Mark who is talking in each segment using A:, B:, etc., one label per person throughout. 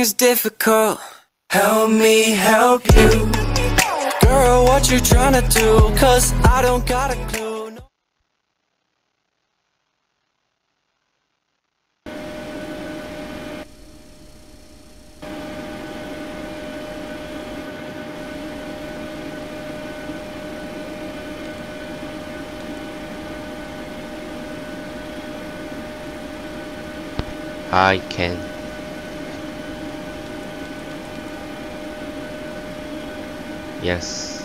A: is difficult. Help me help you. Girl, what you tryna do? Cause I don't got a clue. No.
B: I can. Yes.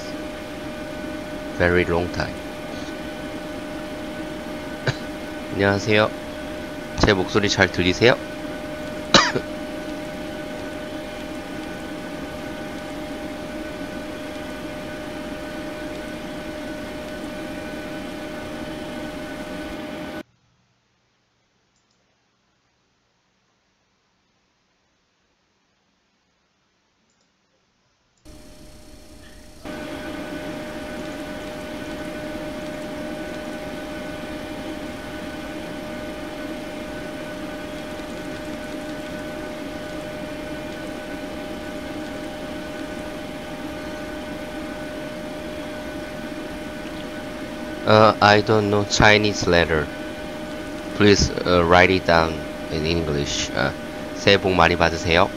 B: Very long time. 안녕하세요. 제 목소리 잘 들리세요? I don't know Chinese letter. Please write it down in English. 새해 복 많이 받으세요.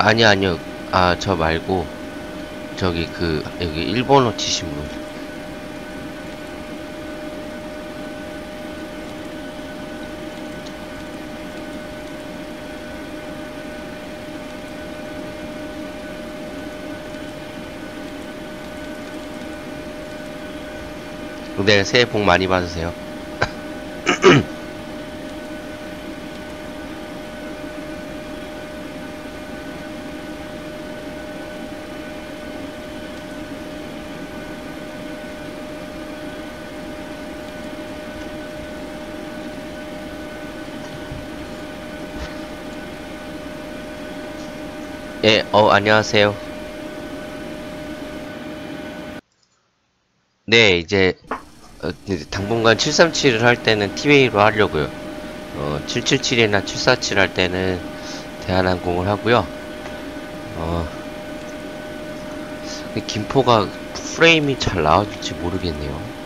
B: 아니요. 저 말고 저기 여기 일본어 치신 분. 네, 새해 복 많이 받으세요. 예, 안녕하세요. 네, 이제 당분간 737을 할 때는 티웨이로 하려고요. 777이나 747 할 때는 대한항공을 하고요. 김포가 프레임이 잘 나와줄지 모르겠네요.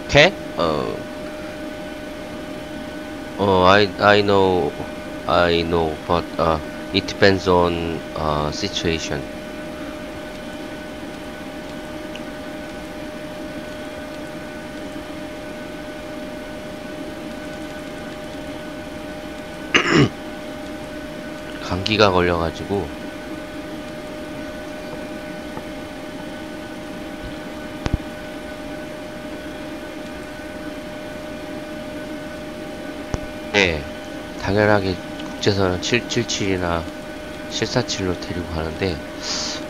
B: Can? I know, but it depends on situation. 감기가 걸려가지고. 네, 당연하게 국제선은 777이나 747로 데리고 가는데,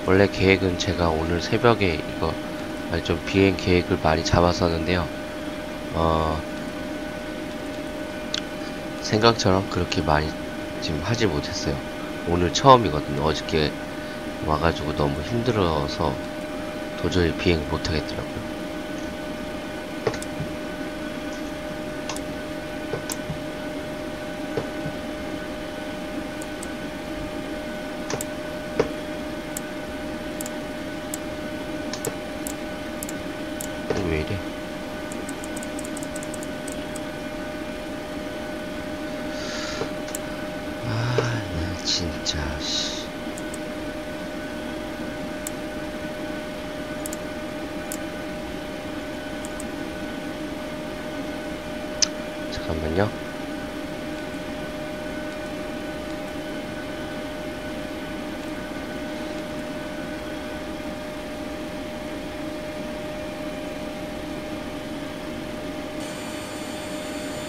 B: 원래 계획은 제가 오늘 새벽에 이거 좀 비행 계획을 많이 잡았었는데요. 생각처럼 그렇게 많이 지금 하지 못했어요. 오늘 처음이거든요. 어저께 와가지고 너무 힘들어서 도저히 비행 못하겠더라고요. 왜 이래? 나 진짜 씨. 잠깐만요.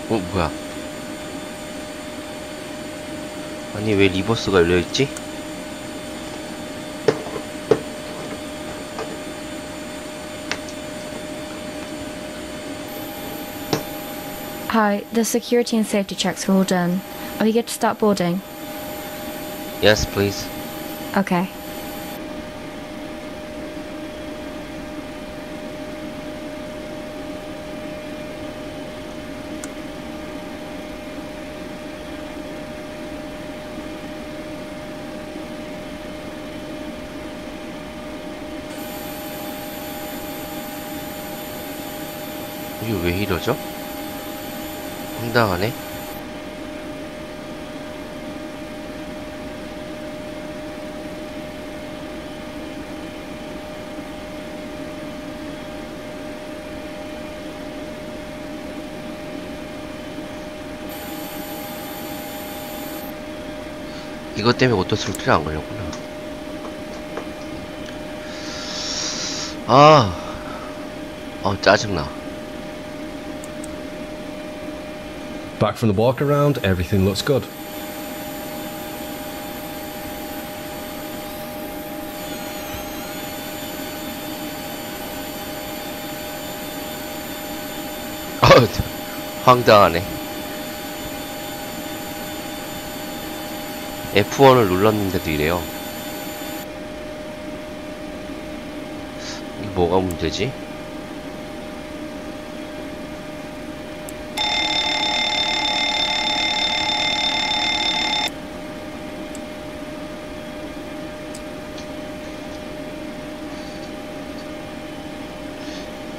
B: 뭐야. 아니 왜 리버스가 열려있지?
C: Hi, the security and safety checks are all done. Are we good to start boarding?
B: Yes, please.
C: Okay.
B: 이게 왜 이러죠? 황당하네. 이것 때문에 오토스루트가 안 걸렸구나. 짜증나.
D: Back from the walk around, everything looks good.
B: 황당하네. F1을 눌렀는데도 이래요. 이게 뭐가 문제지?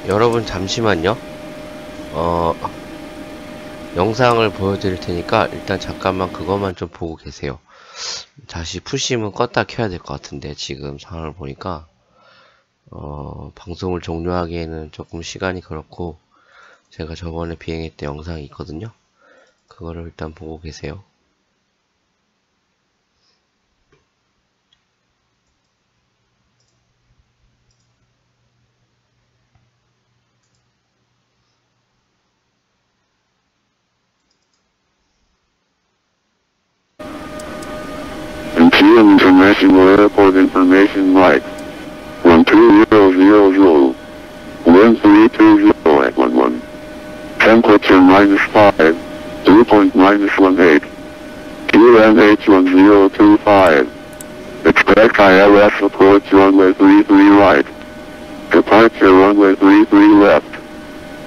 B: 여러분 잠시만요. 영상을 보여드릴 테니까 일단 잠깐만 그것만 좀 보고 계세요. 다시 푸심은 껐다 켜야 될 것 같은데 지금 상황을 보니까 방송을 종료하기에는 조금 시간이 그렇고, 제가 저번에 비행했던 영상이 있거든요. 그거를 일단 보고 계세요.
E: Incheon International Airport information right. 12000, wind 320 at 11. Temperature -5, dew point -18. QNH 1025. Expect ILS approach runway 33 right. Departure runway 33 left.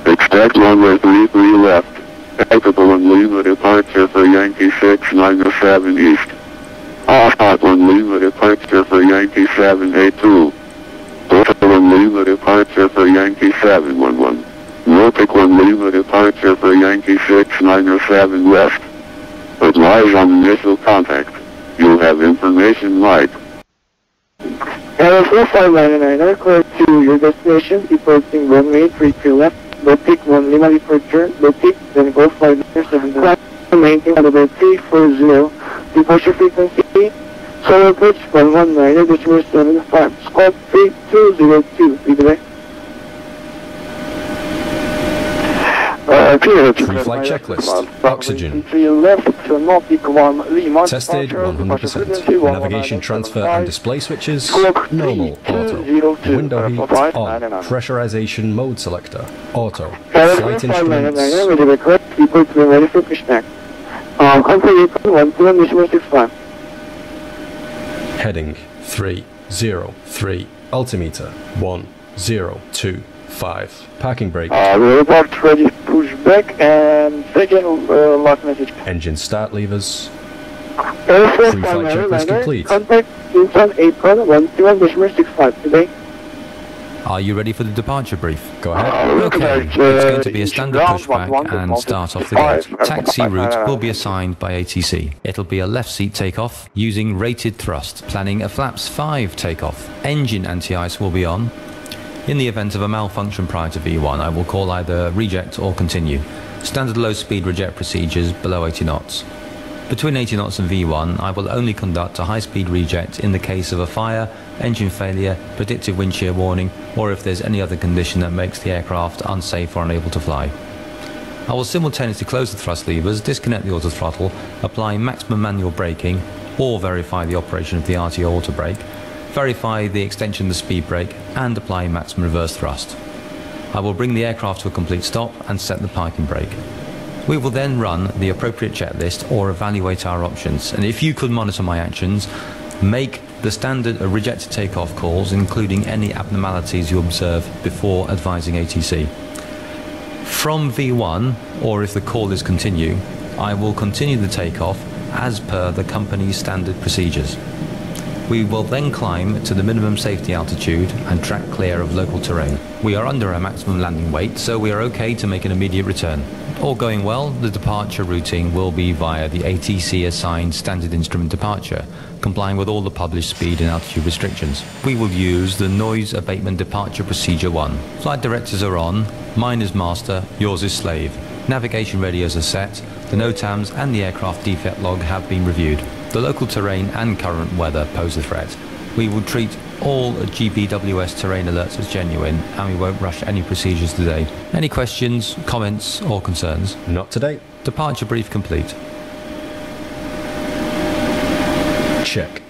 E: Expect runway 33 left. Applicable and Lima departure for Yankee 697 East. Hot 1 Lima departure for Yankee 782. Total 1 Lima departure for Yankee 711. Norfolk 1 Lima departure for Yankee 697 West. Advise on initial contact. You'll have information right.
F: Air 4599, clear to your destination, departing runway 33 left, Baltic 1 Lima departure, Baltic, then go flight 7 maintain level 340, departure frequency, solar pitch 119, decimal 75, squawk 3202, redirect.
D: Pre-flight checklist. Oxygen. Tested 100%. Navigation transfer and display switches. Normal. Auto. Window heat on. Pressurization mode selector. Auto. Flight instruments.
F: Ready for pushback. Confirmation 121.65.
D: Heading 303. Altimeter 1025. Parking brake.
F: Report ready pushback and second lock message.
D: Engine start levers.
F: Pre-flight
D: checklist complete.
F: Contact Incheon Apron 121.65 today.
G: Are you ready for the departure brief?
D: Go ahead.
G: Okay, it's going to be a standard pushback and start off the gate. Taxi route will be assigned by ATC. It'll be a left seat takeoff using rated thrust, planning a flaps 5 takeoff. Engine anti-ice will be on. In the event of a malfunction prior to V1, I will call either reject or continue. Standard low speed reject procedures below 80 knots. Between 80 knots and V1, I will only conduct a high-speed reject in the case of a fire, engine failure, predictive wind shear warning, or if there's any other condition that makes the aircraft unsafe or unable to fly. I will simultaneously close the thrust levers, disconnect the auto throttle, apply maximum manual braking, or verify the operation of the RTO auto brake, verify the extension of the speed brake, and apply maximum reverse thrust. I will bring the aircraft to a complete stop and set the parking brake. We will then run the appropriate checklist or evaluate our options, and if you could monitor my actions, make the standard rejected takeoff calls, including any abnormalities you observe before advising ATC. From V1, or if the call is continue, I will continue the takeoff as per the company's standard procedures. We will then climb to the minimum safety altitude and track clear of local terrain. We are under our maximum landing weight, so we are okay to make an immediate return. All going well, the departure routing will be via the ATC assigned standard instrument departure, complying with all the published speed and altitude restrictions. We will use the noise abatement departure procedure 1. Flight directives are on, mine is master, yours is slave. Navigation radios are set, the NOTAMs and the aircraft defect log have been reviewed. The local terrain and current weather pose a threat. We will treat all GBWS terrain alerts as genuine, and we won't rush any procedures today. Any questions, comments or concerns?
D: Not today.
G: Departure brief complete.
D: Check.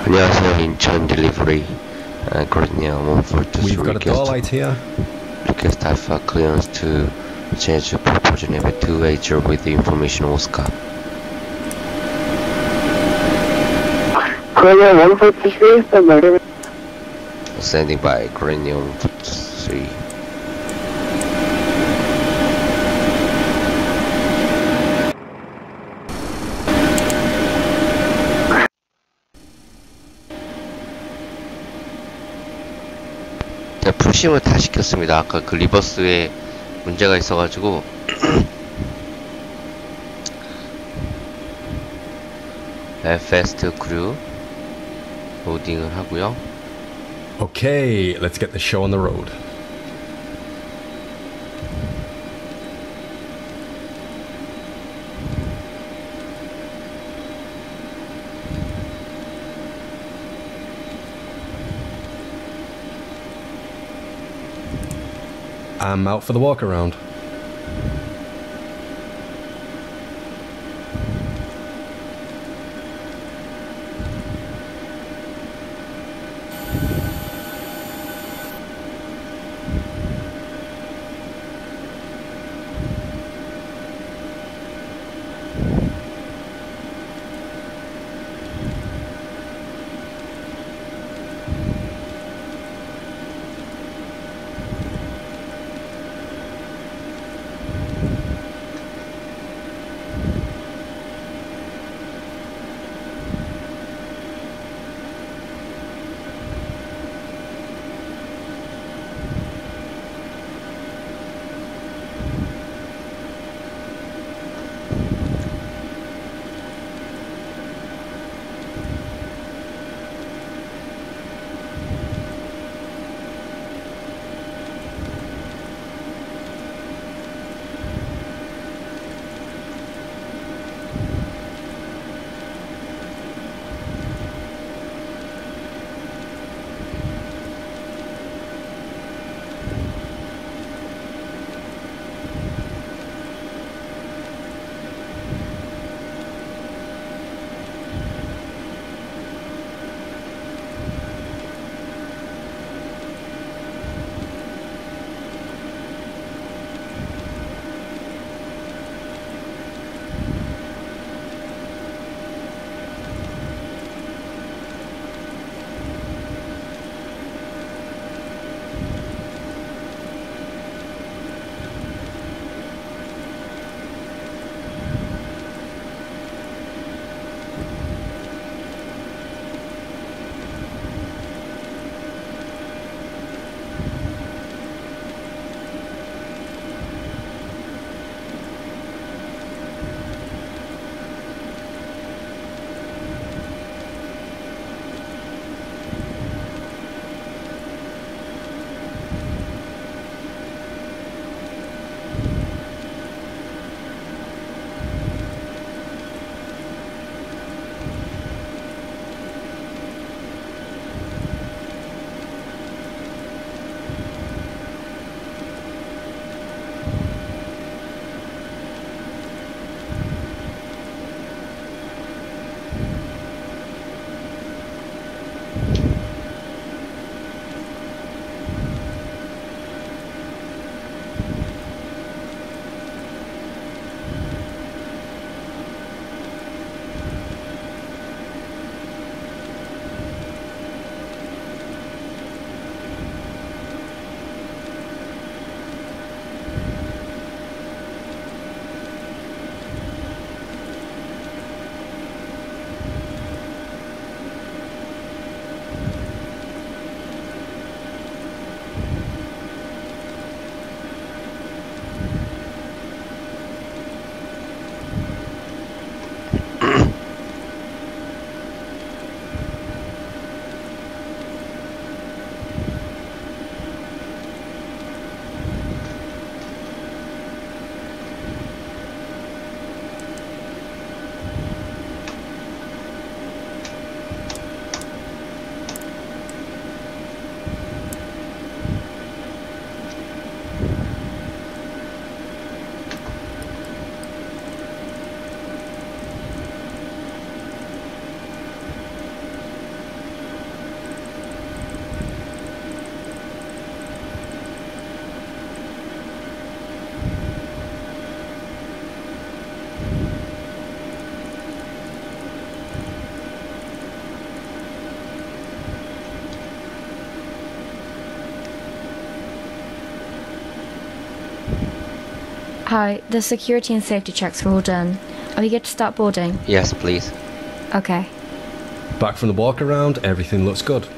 B: 안녕하세요. 인천 delivery. Korean 142.
D: We've got a door light here.
B: Request Alpha clearance to Jeju proportion number 280 with the information Oscar.
F: Korea 143, standby.
B: Standing by, Korean 143. 푸싱을 다 시켰습니다. 아까 그 리버스에 문제가 있어가지고 fast crew 로딩을 하고요.
D: Okay, let's get the show on the road. I'm out for the walk around.
C: Hi, the security and safety checks are all done. Are we good to start boarding?
B: Yes, please.
C: Okay.
D: Back from the walk around, everything looks good.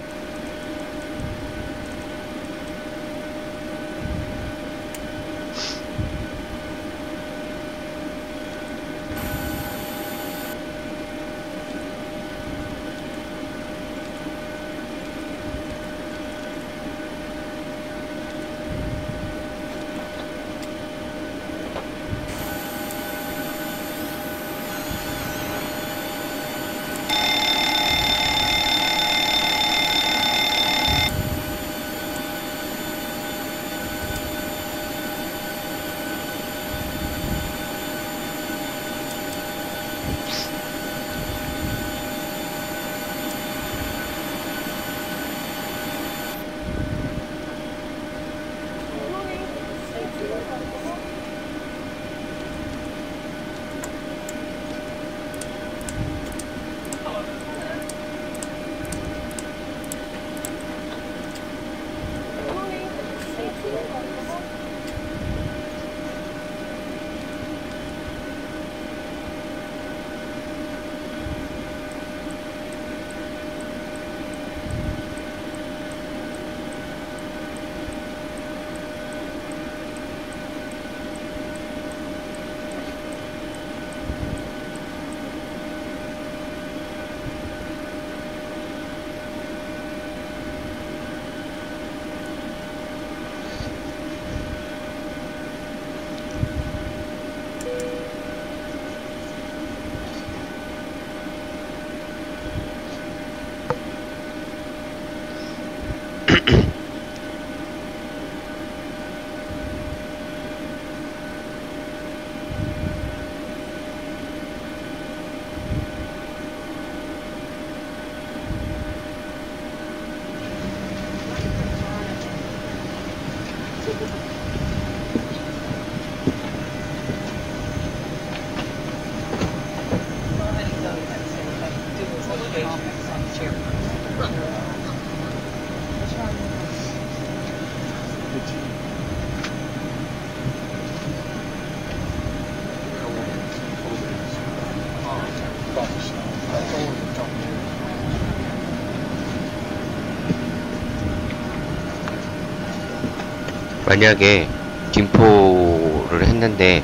B: 만약에 김포를 했는데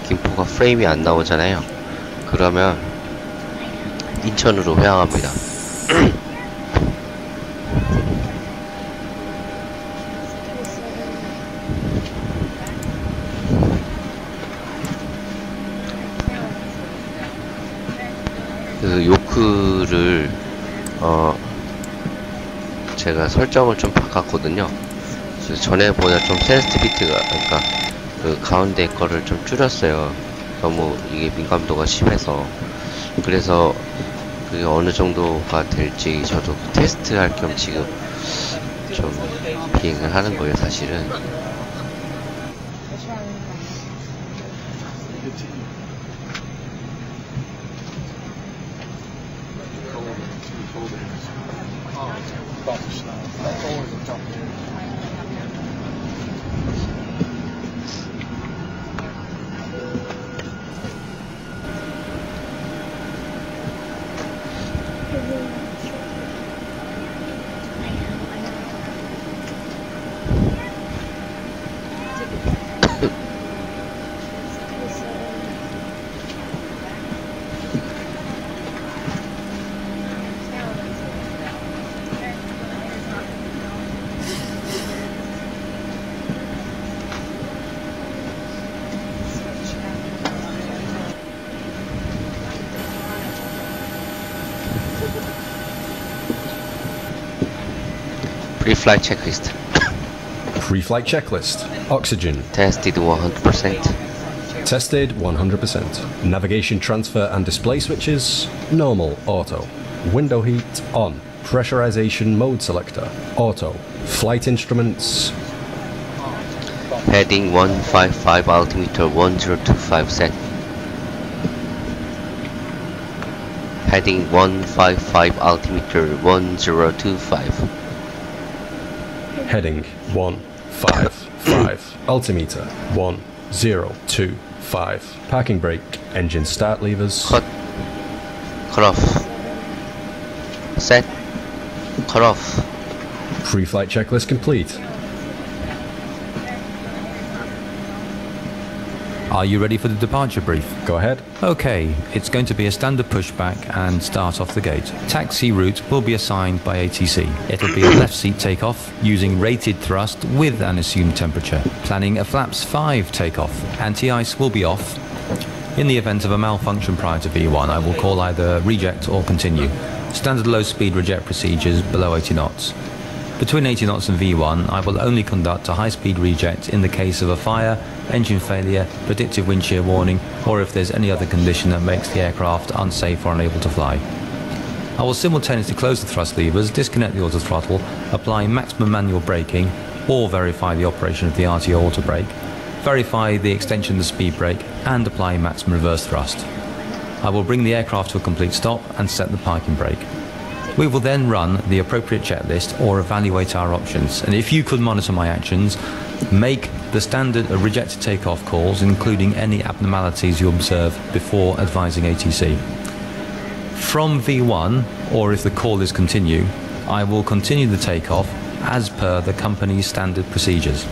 B: 김포가 프레임이 안 나오잖아요. 그러면 인천으로 회항합니다. 그 요크를 제가 설정을 좀 바꿨거든요. 전에보다 좀 센스티비티가, 그러니까 그 가운데 거를 좀 줄였어요. 너무 이게 민감도가 심해서. 그래서 그게 어느 정도가 될지 저도 테스트 할 겸 지금 좀 비행을 하는 거예요, 사실은. Pre-flight checklist.
D: Pre-flight checklist. Oxygen.
B: Tested 100%.
D: Tested 100%. Navigation transfer and display switches. Normal, auto. Window heat, on. Pressurization mode selector. Auto. Flight instruments.
B: Heading 155, altimeter 1025 set. Heading 155, altimeter 1025.
D: Heading 155, altimeter 0, 2, 5. Parking brake, engine start levers.
B: Cut off. Set. Cut off.
D: Pre-flight checklist complete.
G: Are you ready for the departure brief?
D: Go ahead.
G: Okay, it's going to be a standard pushback and start off the gate. Taxi route will be assigned by ATC. It'll be a left seat takeoff using rated thrust with an assumed temperature. Planning a flaps 5 takeoff. Anti-ice will be off. In the event of a malfunction prior to V1, I will call either reject or continue. Standard low speed reject procedures below 80 knots. Between 80 knots and V1, I will only conduct a high-speed reject in the case of a fire, engine failure, predictive wind shear warning, or if there's any other condition that makes the aircraft unsafe or unable to fly. I will simultaneously close the thrust levers, disconnect the auto throttle, apply maximum manual braking, or verify the operation of the RTO auto brake, verify the extension of the speed brake, and apply maximum reverse thrust. I will bring the aircraft to a complete stop and set the parking brake. We will then run the appropriate checklist or evaluate our options, and if you could monitor my actions, make the standard rejected takeoff calls, including any abnormalities you observe before advising ATC. From V1, or if the call is continue, I will continue the takeoff as per the company's standard procedures.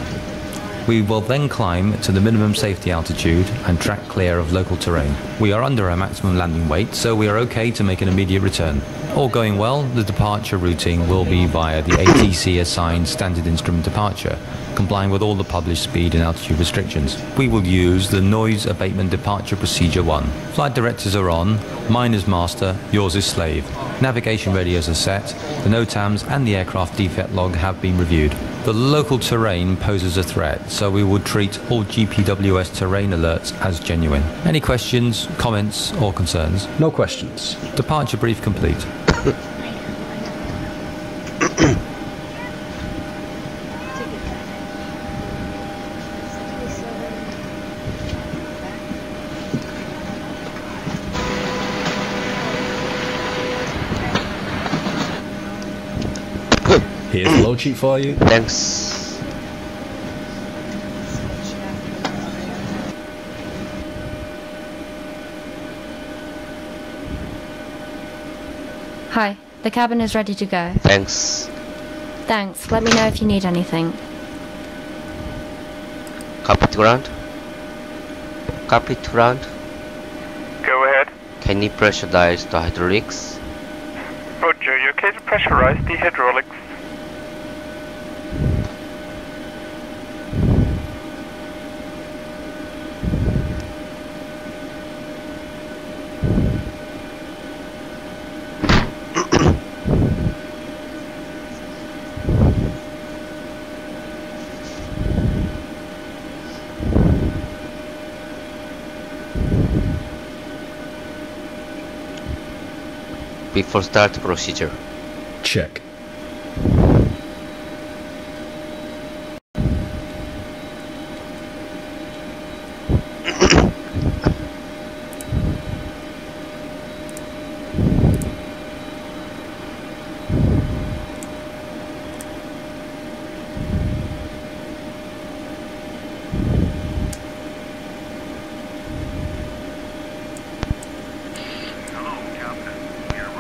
G: We will then climb to the minimum safety altitude and track clear of local terrain. We are under our maximum landing weight, so we are okay to make an immediate return. All going well, the departure routing will be via the ATC assigned standard instrument departure, complying with all the published speed and altitude restrictions. We will use the noise abatement departure procedure 1. Flight directors are on, mine is master, yours is slave. Navigation radios are set, the NOTAMs and the aircraft defect log have been reviewed. The local terrain poses a threat, so we would treat all GPWS terrain alerts as genuine. Any questions, comments or concerns?
D: No questions.
G: Departure brief complete.
D: Here's the load sheet for you.
B: Thanks.
C: Hi, the cabin is ready to go.
B: Thanks.
C: Thanks, let me know if you need anything.
B: Copy to ground. Copy to ground.
H: Go ahead.
B: Can you pressurize the hydraulics?
H: Roger, you okay to pressurize the hydraulics?
B: Before start procedure.
D: Check.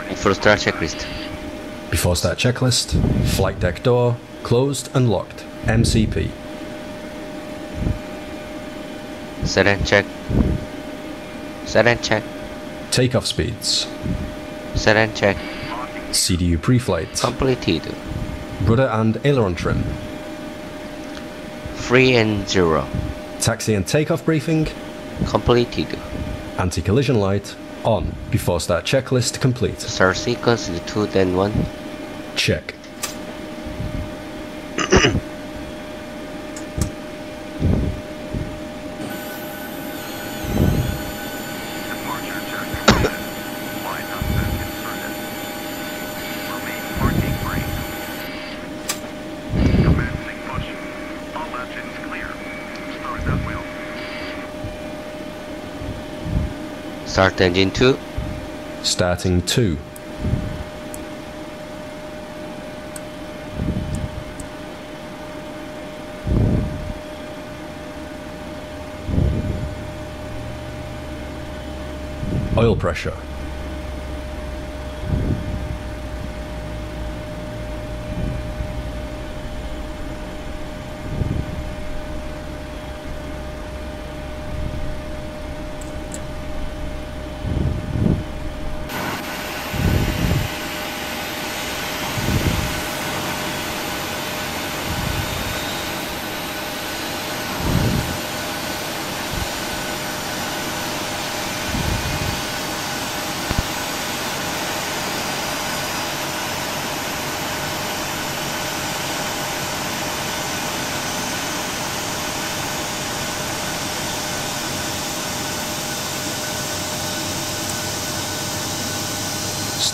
B: Before start checklist.
D: Before start checklist, flight deck door, closed and locked, MCP.
B: Set and check. Set and check.
D: Takeoff speeds.
B: Set and check.
D: CDU pre-flight.
B: Completed.
D: Rudder and aileron trim.
B: 3 and 0.
D: Taxi and takeoff briefing.
B: Completed.
D: Anti-collision light on. Before start checklist complete.
B: Start sequence is 2 then 1.
D: Check.
B: Start engine 2.
D: Starting 2. Oil pressure.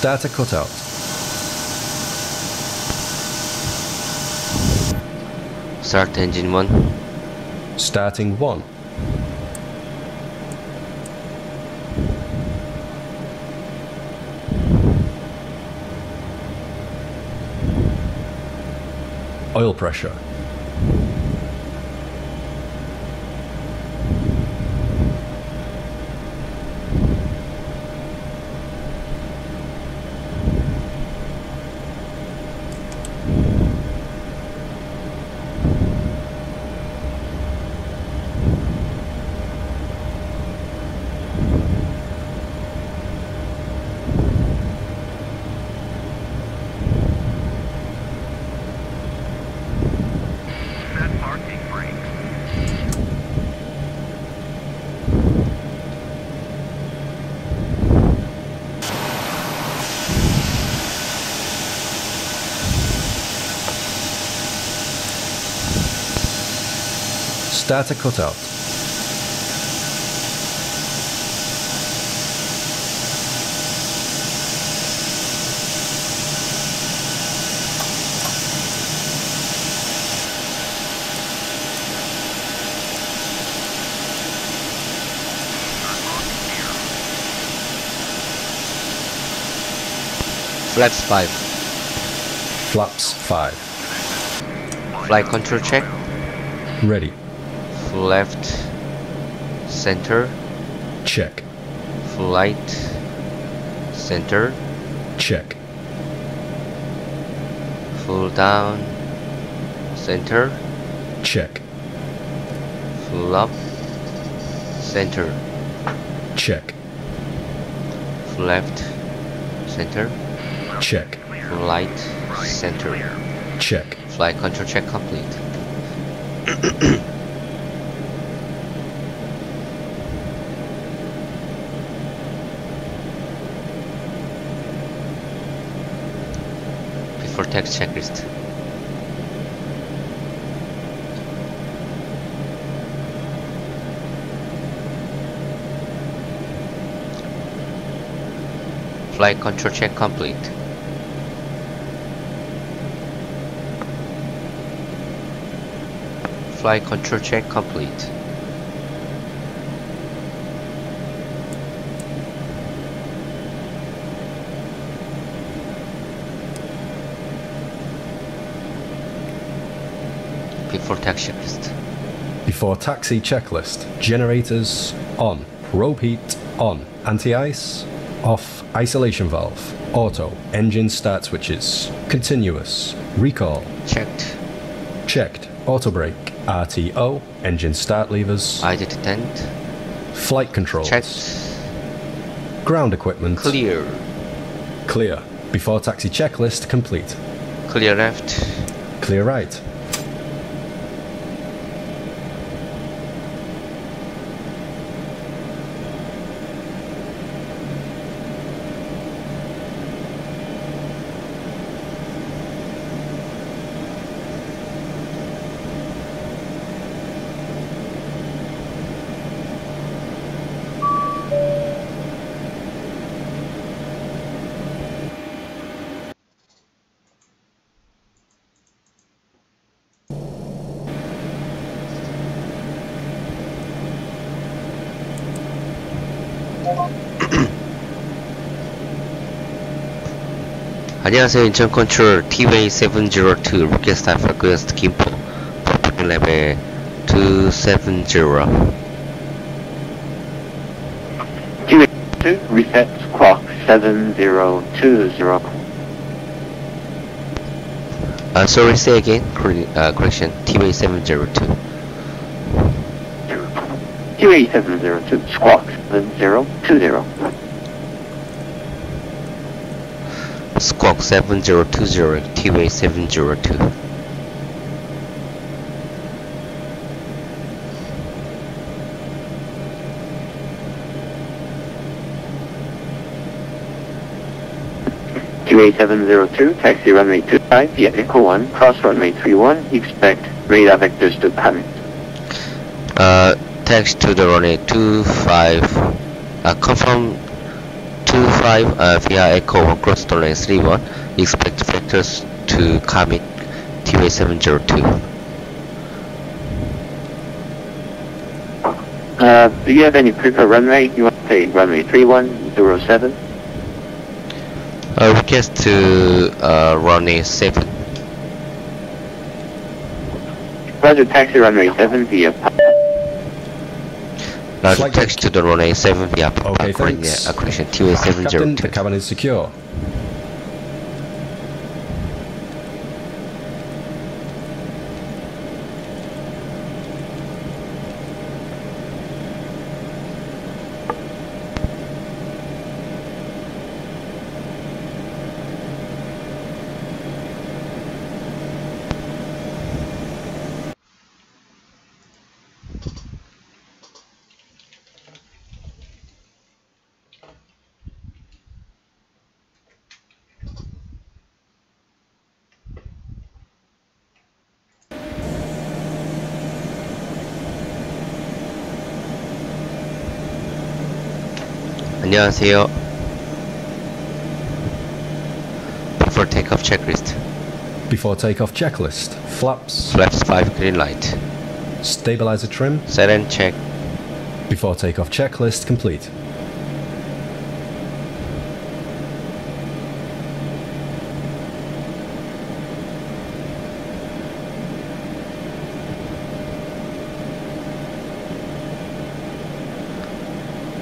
D: Starter cutout.
B: Start engine 1.
D: Starting 1. Oil pressure. Starter cutout.
B: Flaps 5.
D: Flaps 5.
B: Flight control check.
D: Ready.
B: Left, center,
D: Check.
B: flight, center,
D: Check.
B: full down, center,
D: Check.
B: full up, center,
D: Check.
B: full left, center,
D: Check.
B: full right, center.
D: Check.
B: Flight control check complete. Before text checklist. Flight control check complete. Flight control check complete. Before taxi checklist.
D: Before taxi checklist. Generators on. Probe heat on. Anti-ice off. Isolation valve. Auto. Engine start switches. Continuous. Recall.
B: Checked.
D: Checked. Auto brake. RTO. Engine start levers.
B: ID to tent.
D: Flight controls.
B: Checked.
D: Ground equipment.
B: Clear.
D: Clear. Before taxi checklist complete.
B: Clear left.
D: Clear right.
B: 안녕하세요. 인천 컨트롤 TWA702 request request Gimpo propelling level 270.
F: 702, reset squawk 7020.
B: Sorry, say again. Correction. TWA702.
F: TWA702, squawk 7020.
B: Squawk 7020, TWA702.
F: TWA702, taxi runway 25 via Echo 1, cross runway 31, expect radar vectors to come in.
B: Taxi to the runway 25, confirm 25 via Echo 1, cross the runway 31, expect vectors to come in, TWA702.
F: Do you have any preferred runway? You want to take runway 3107?
B: Request to runway 7.
F: Roger, taxi runway 7 via
B: Roger, taxi to the runway 7 via
D: Okay, thanks.
B: correction, TWA702.
D: Captain, the cabin is secure.
B: 안녕하세요. Before takeoff checklist.
D: Before takeoff checklist. Flaps.
B: Flaps 5 green light.
D: Stabilizer trim.
B: Set and check.
D: Before takeoff checklist complete.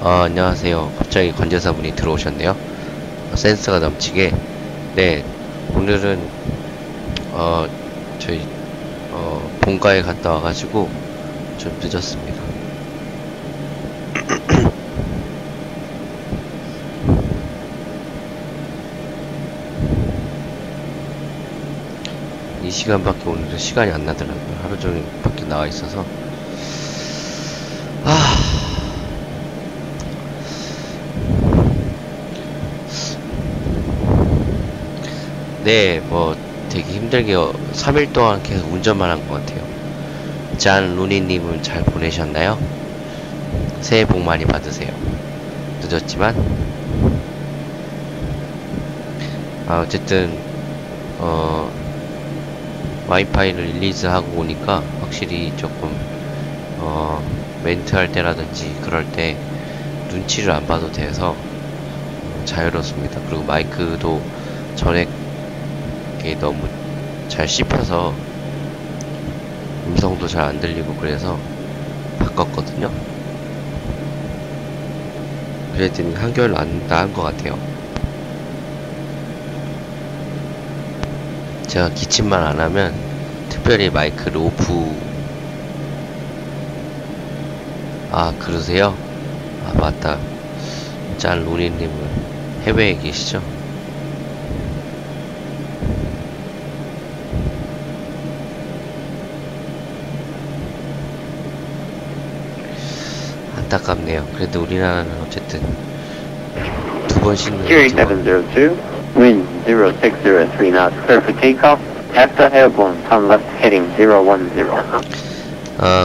B: 안녕하세요. 갑자기 관제사분이 들어오셨네요. 센스가 넘치게. 네, 오늘은 저희 본가에 갔다 와가지고 좀 늦었습니다. 이 시간밖에 오늘은 시간이 안 나더라고요. 하루 종일 밖에 나와 있어서. 네, 뭐 되게 힘들게 3일 동안 계속 운전만 한 것 같아요. 짠 루니님은 잘 보내셨나요? 새해 복 많이 받으세요. 늦었지만 어쨌든 와이파이를 릴리즈하고 오니까 확실히 조금 멘트 할 때라든지 그럴 때 눈치를 안 봐도 돼서 자유롭습니다. 그리고 마이크도 전에 너무 잘 씹혀서 음성도 잘 안 들리고 그래서 바꿨거든요. 그랬더니 한결 나은 것 같아요. 제가 기침만 안 하면 특별히 마이크를 오프. 그러세요? 맞다. 짠 로리님은 해외에 계시죠? 안타깝네요. 그래도 우리나라는 어쨌든 두 번 씻는
F: TWA702, wind 0603 knots, clear for takeoff, after airborne, turn left heading 010.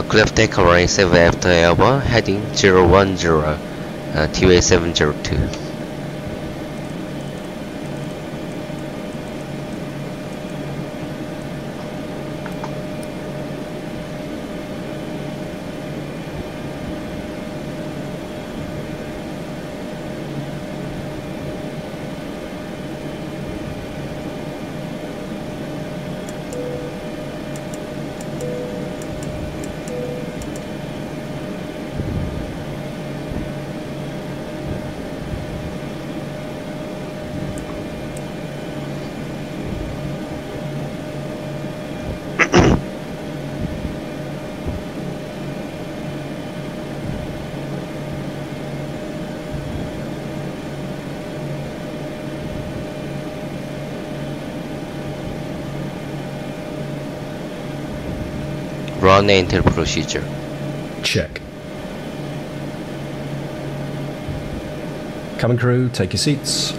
B: clear for takeoff runway 7 after airborne, heading 010, TWA702. run the intel procedure.
D: Check. Cabin crew, take your seats.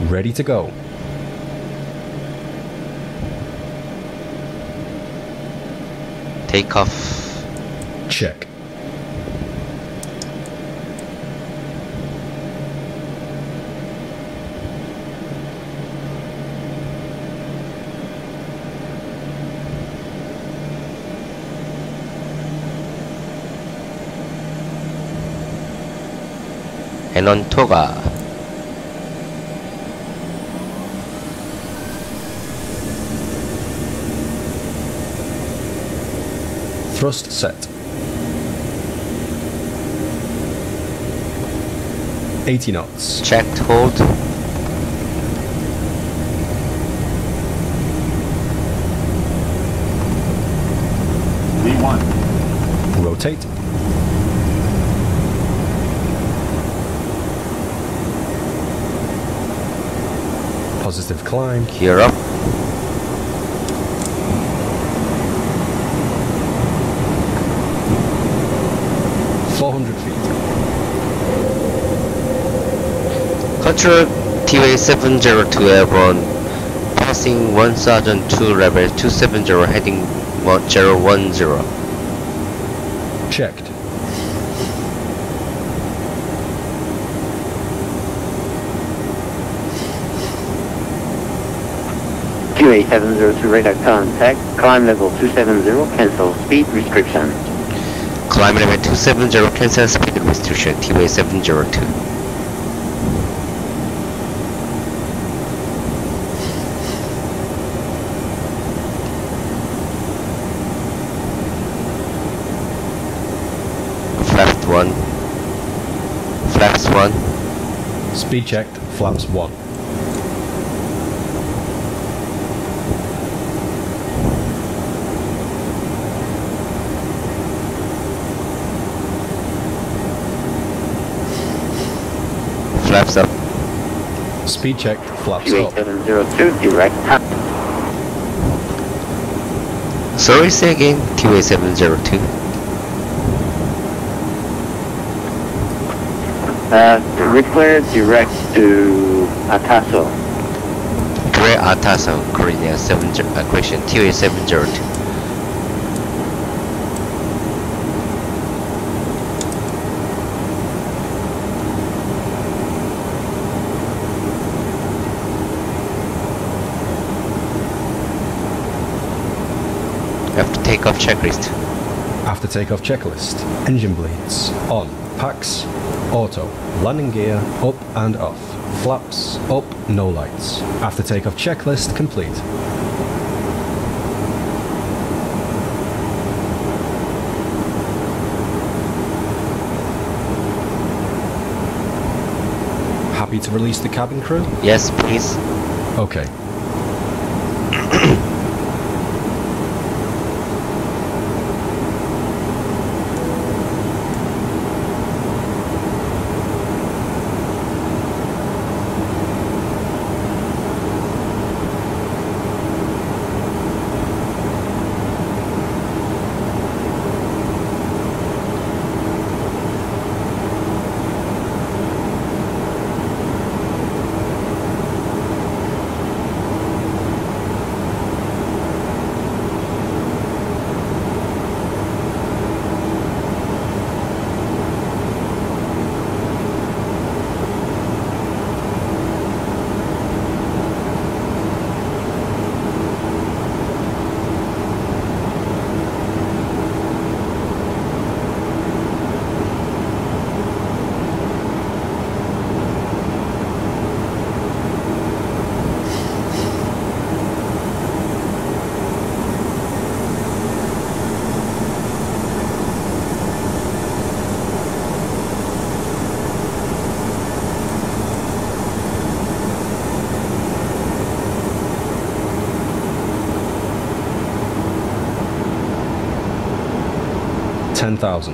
D: Ready to go.
B: Take off.
D: Check.
B: And on Toga.
D: Thrust set. 80 knots.
B: Checked, hold.
I: V1.
D: Rotate. Positive climb.
B: Gear up. Control TWA 702 airborne, passing 1002 level 270 heading 010.
D: Checked.
F: TWA 702 radar contact, climb level 270, cancel speed restriction.
B: Climb level 270, cancel speed restriction, TWA 702. Flaps 1.
D: Speed checked, flaps 1.
B: Flaps up.
D: Speed checked, flaps up.
F: 702 direct up.
B: Sorry, say again, TWA 702.
F: Declare direct to Ataso.
B: Direct Ataso, Korea 7 question, TWA 702. After takeoff checklist.
D: After takeoff checklist. Engine bleeds. On. Packs. Auto. Landing gear. Up and off. Flaps. Up. No lights. After takeoff checklist complete. Happy to release the cabin crew?
B: Yes, please.
D: Okay. $10,000.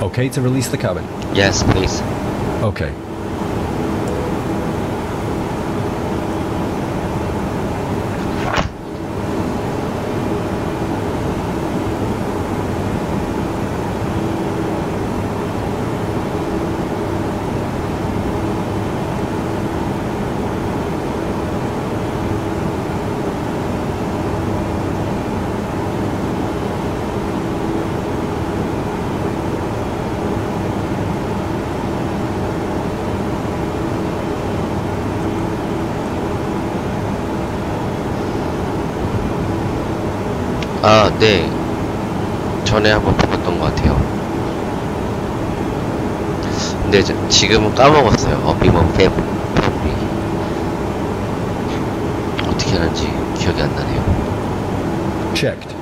D: Okay to release the cabin?
B: Yes, please.
D: Okay.
B: 아, 네. 전에 한번 뽑았던 것 같아요. 근데 지금은 까먹었어요. 어비머 팹 이 어떻게 하는지 기억이 안 나네요.
D: Checked.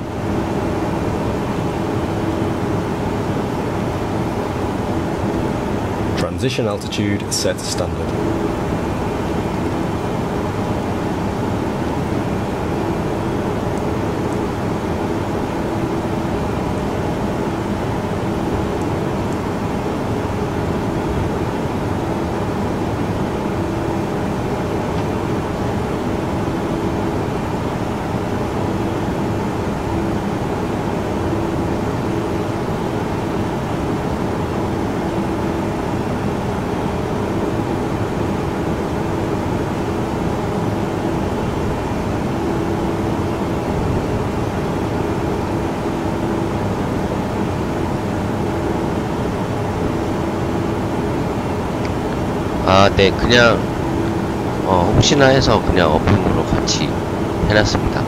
D: Transition altitude set standard.
B: 아, 네, 그냥 혹시나 해서 그냥 어플로 같이 해놨습니다.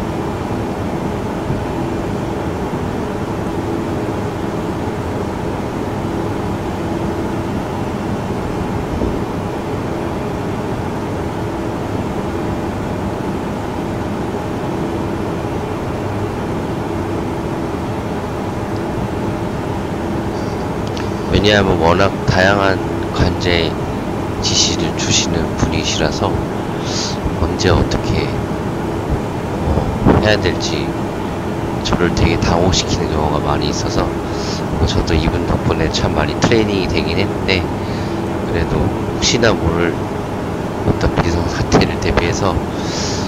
B: 왜냐하면 워낙 다양한 관제 지시를 주시는 분이시라서 언제 어떻게 해야 될지 저를 되게 당혹시키는 경우가 많이 있어서 저도 이분 덕분에 참 많이 트레이닝이 되긴 했는데, 그래도 혹시나 모를 어떤 비상사태를 대비해서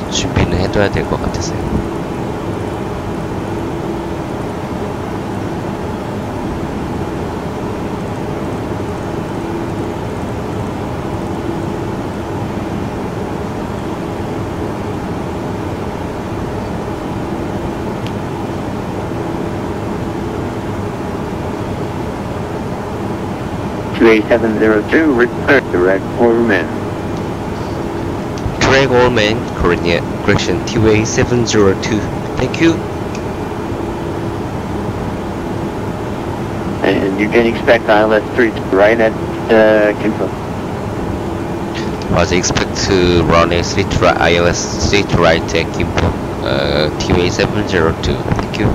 B: 준비는 해둬야 될 것 같아서요.
F: A702, return direct Orman.
B: Direct Orman, correction TA702. Thank you.
F: And you can expect ILS 3 right at Gimpo.
B: Was expect to run a straight right, ILS straight right at Gimpo, TA702. Thank you.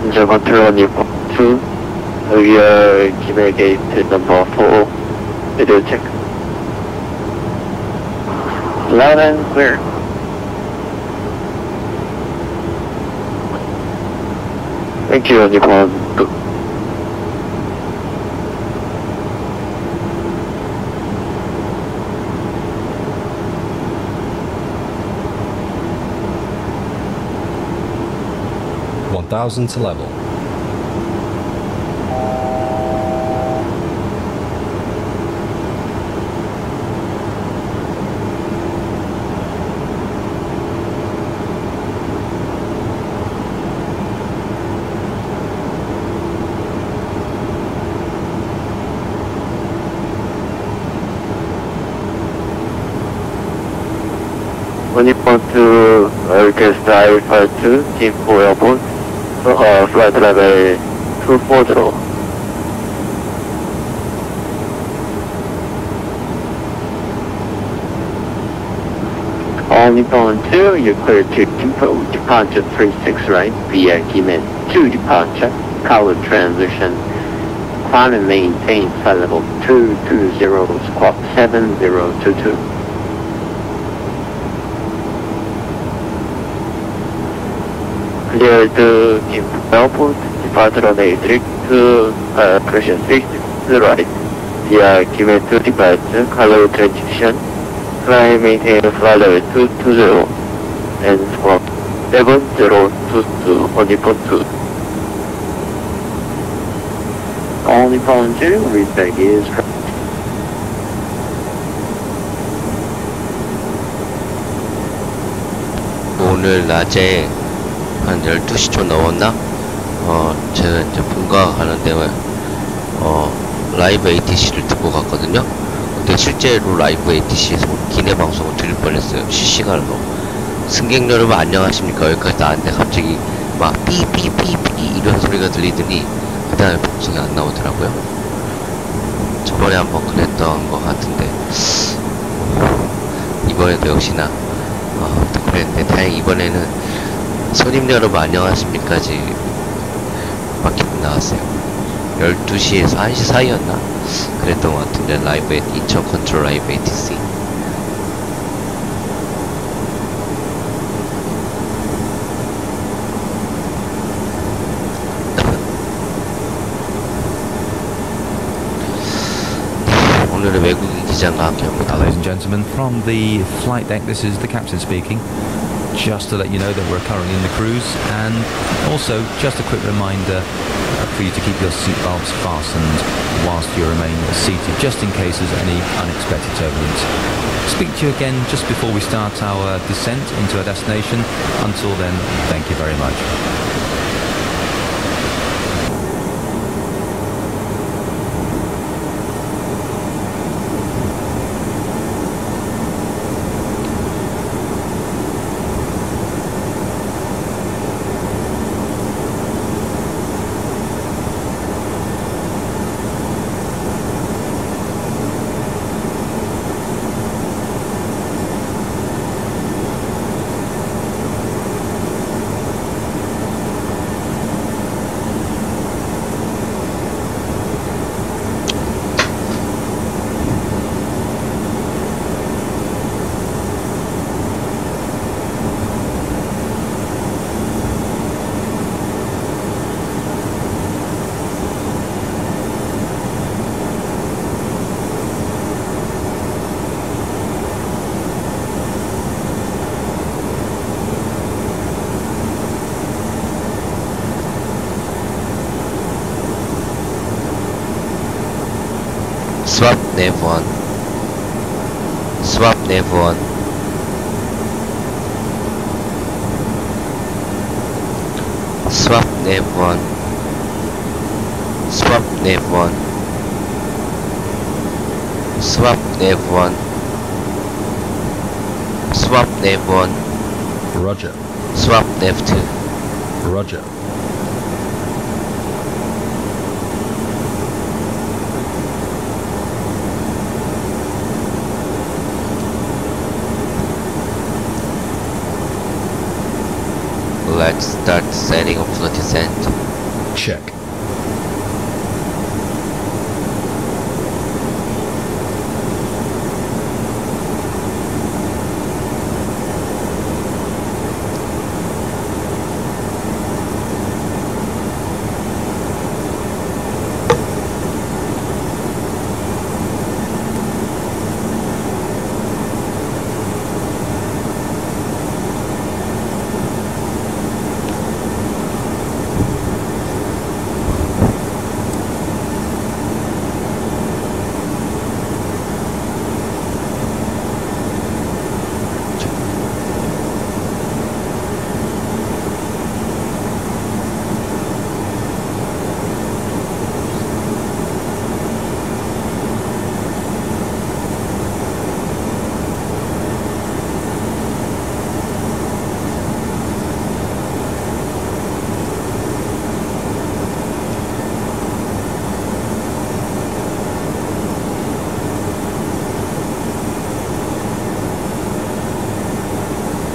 F: Passenger control Newport 2. We are Gimpo gate number 4. Video check. Loud and clear. Thank you, Newport 2.
D: To level.
F: When you want to request I-52, Gimpo Airport, flight level 240. Only phone 2, you clear to Gimpo, departure 36 right, via Gimen 2 departure, power transition, climb and maintain flight level 220, squawk 7022. Clear to Gimpo Airport, departure on A3 to pressure 66 right, via Gimen 2 departure, color transition, climb maintain flight level 220, and squawk 7022 on Nippon 2. On Nippon 2, respect is correct.
B: 오늘 낮에 한 12시쯤 넘었나? 제가 이제 본가 가는데, 라이브 ATC를 듣고 갔거든요? 근데 실제로 라이브 ATC에서 기내 방송을 들을 뻔했어요. 실시간으로. 승객 여러분 안녕하십니까? 여기까지 나왔는데 갑자기 막 삐삐삐삐 이런 소리가 들리더니 그 다음에 방송이 안 나오더라고요. 저번에 한번 그랬던 것 같은데, 이번에도 역시나 또 그랬는데, 다행히 이번에는 손님 여러분 안녕하십니까지 밖에 나왔어요. 12시에서 1시 사이였나? 그랬던 것 같은데, 라이브 인천 컨트롤 라이브 ATC. 오늘은 외국인 기장과 함께 합니다.
G: Ladies and gentlemen, from the flight deck, this is the captain speaking. Just to let you know that we're currently in the cruise, and also just a quick reminder for you to keep your seatbelts fastened whilst you remain seated, just in case there's any unexpected turbulence. Speak to you again just before we start our descent into our destination. Until then, thank you very much.
B: Swap nav 1. Swap nav 1. Swap nav 1. Swap nav 1. Swap nav 1. Swap nav 1.
D: Roger.
B: Swap nav 2.
D: Roger.
B: Let start setting up the descent.
D: Check.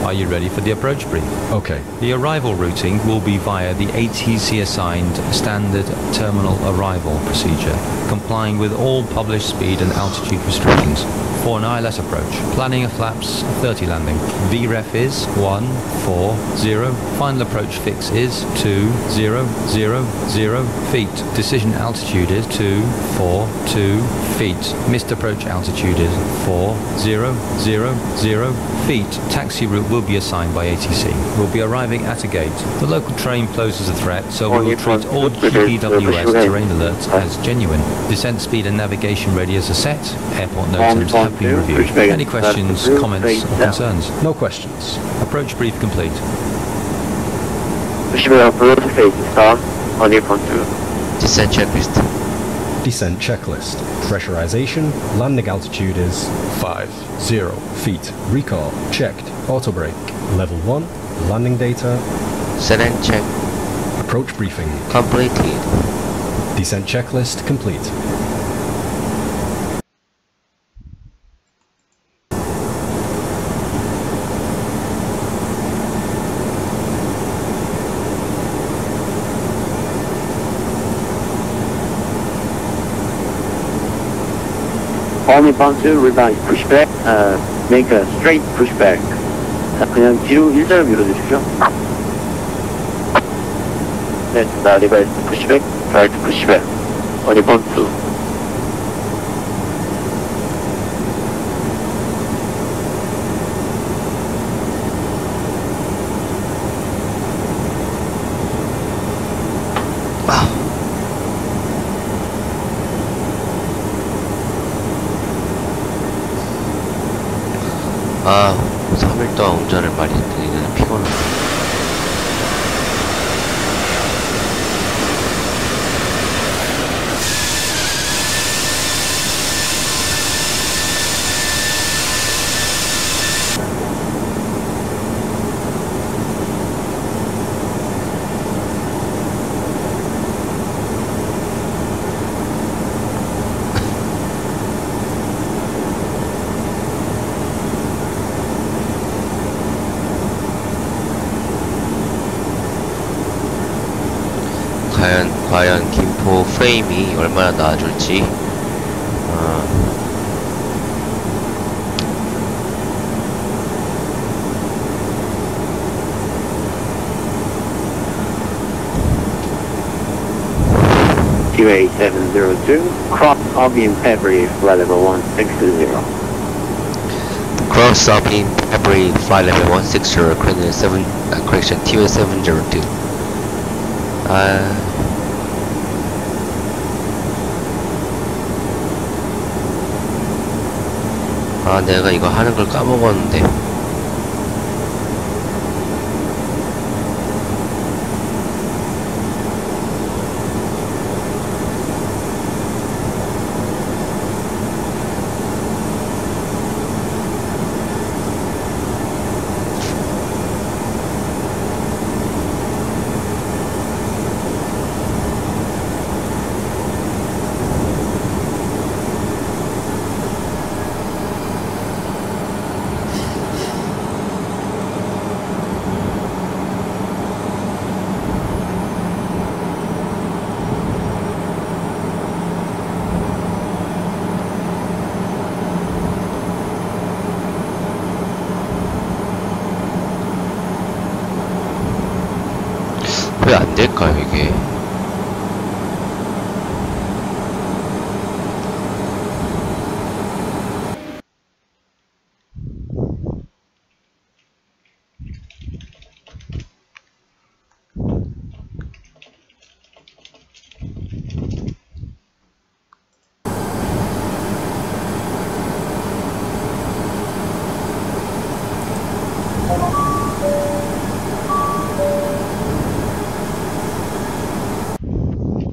G: Are you ready for the approach brief?
D: Okay.
G: The arrival routing will be via the ATC assigned standard terminal arrival procedure, complying with all published speed and altitude restrictions. For an ILS approach, planning a flaps 30 landing. VREF is 140. Final approach fix is 2000 feet. Decision altitude is 242 feet. Missed approach altitude is 4000 feet. Taxi route will be assigned by ATC. We'll be arriving at a gate. The local train poses a threat, so we will treat all QPWS terrain alerts as genuine. Descent speed and navigation radius are set. Airport no terms have been reviewed. Any questions, comments, or concerns?
D: No questions.
G: Approach brief complete.
B: Descent checklist.
D: Descent checklist. Pressurization. Landing altitude is 50 feet. Recall checked. Auto brake. Level 1. Landing data.
B: Set and check.
D: Approach briefing.
B: Completed.
D: Descent checklist complete.
F: Only bound to revise pushback, make a straight pushback. 자, 그냥 뒤로 일자로 밀어주십시오. 네, 자, 리바이스 pushback, right pushback. Only bound to.
B: 아, 3일 동안 운전을 많이 했더니 피곤하다. 과연 김포 프레임이 얼마나 나아줄지.
F: QA702, cross Albion February, flight level 160.
B: Cross Albion February, flight level 160, correction, QA702. 내가 이거 하는 걸 까먹었는데. 뭘까요 이게?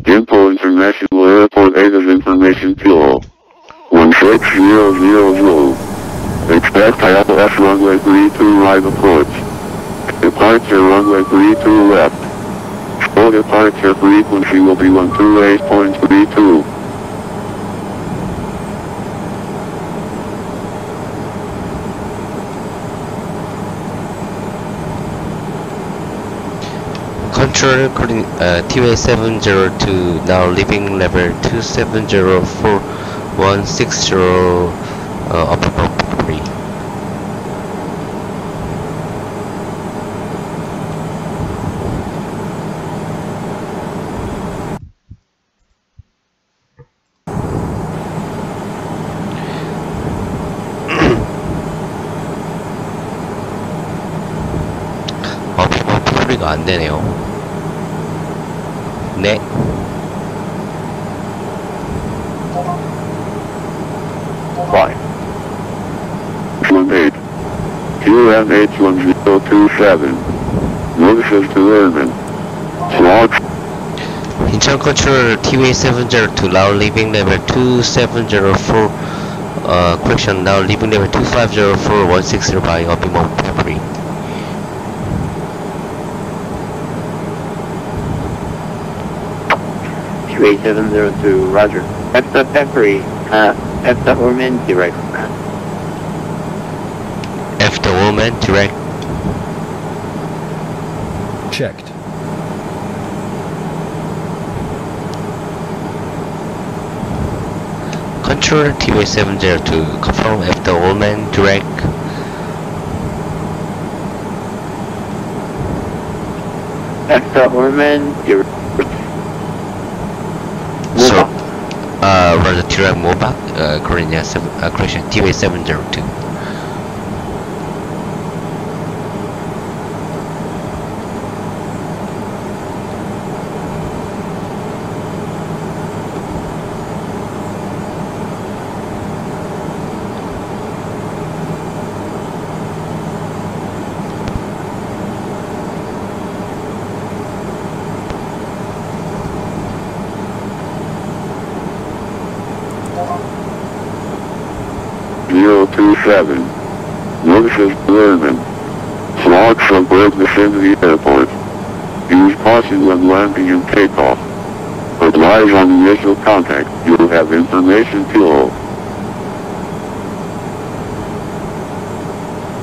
E: Gimpo International Airport ATIS Information Fuel 16000. Expect ILS runway 32 right approach. Departure runway 32 left. Full departure frequency will be 128.32.
B: Control recording TWA702 now leaving level 2704160 upper boundary. 소리가 안 되네요. 네.
E: Fine. 18. QMH1027. Notices to airmen. Slots.
B: Incheon Control TWA702 now leaving level 2704 correction, now leaving level 2504160 by Optimum February.
F: QA702, roger. That's the February, that's the Orman direct.
B: F the woman direct.
D: Checked.
B: Control TWA702 confirm F the woman direct.
F: That's the Orman direct.
B: So, rather direct mobile, Korean correction TWA702.
E: Notices to airmen. Fog suburb vicinity airport. Use caution when landing and takeoff. Advise on initial contact. You'll have information fuel.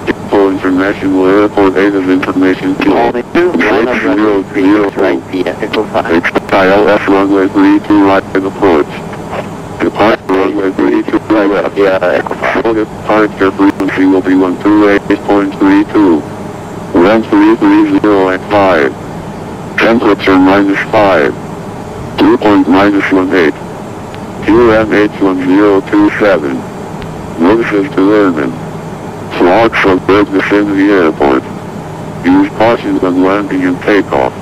E: Gimpo International Airport ATIS information fuel.
F: Only two, one of runway 3 right via Echo 5.
E: Expect ILS runway 32 right approach. Departure runway 32 right left.
F: Yeah, Echo 5.
E: Full departure frequency will be 128.32. Wind 330 at 5. Temperature -5. Dew point -18. QMH1027. Notices to airmen. Fog suburb vicinity airport. Use caution when landing and takeoff.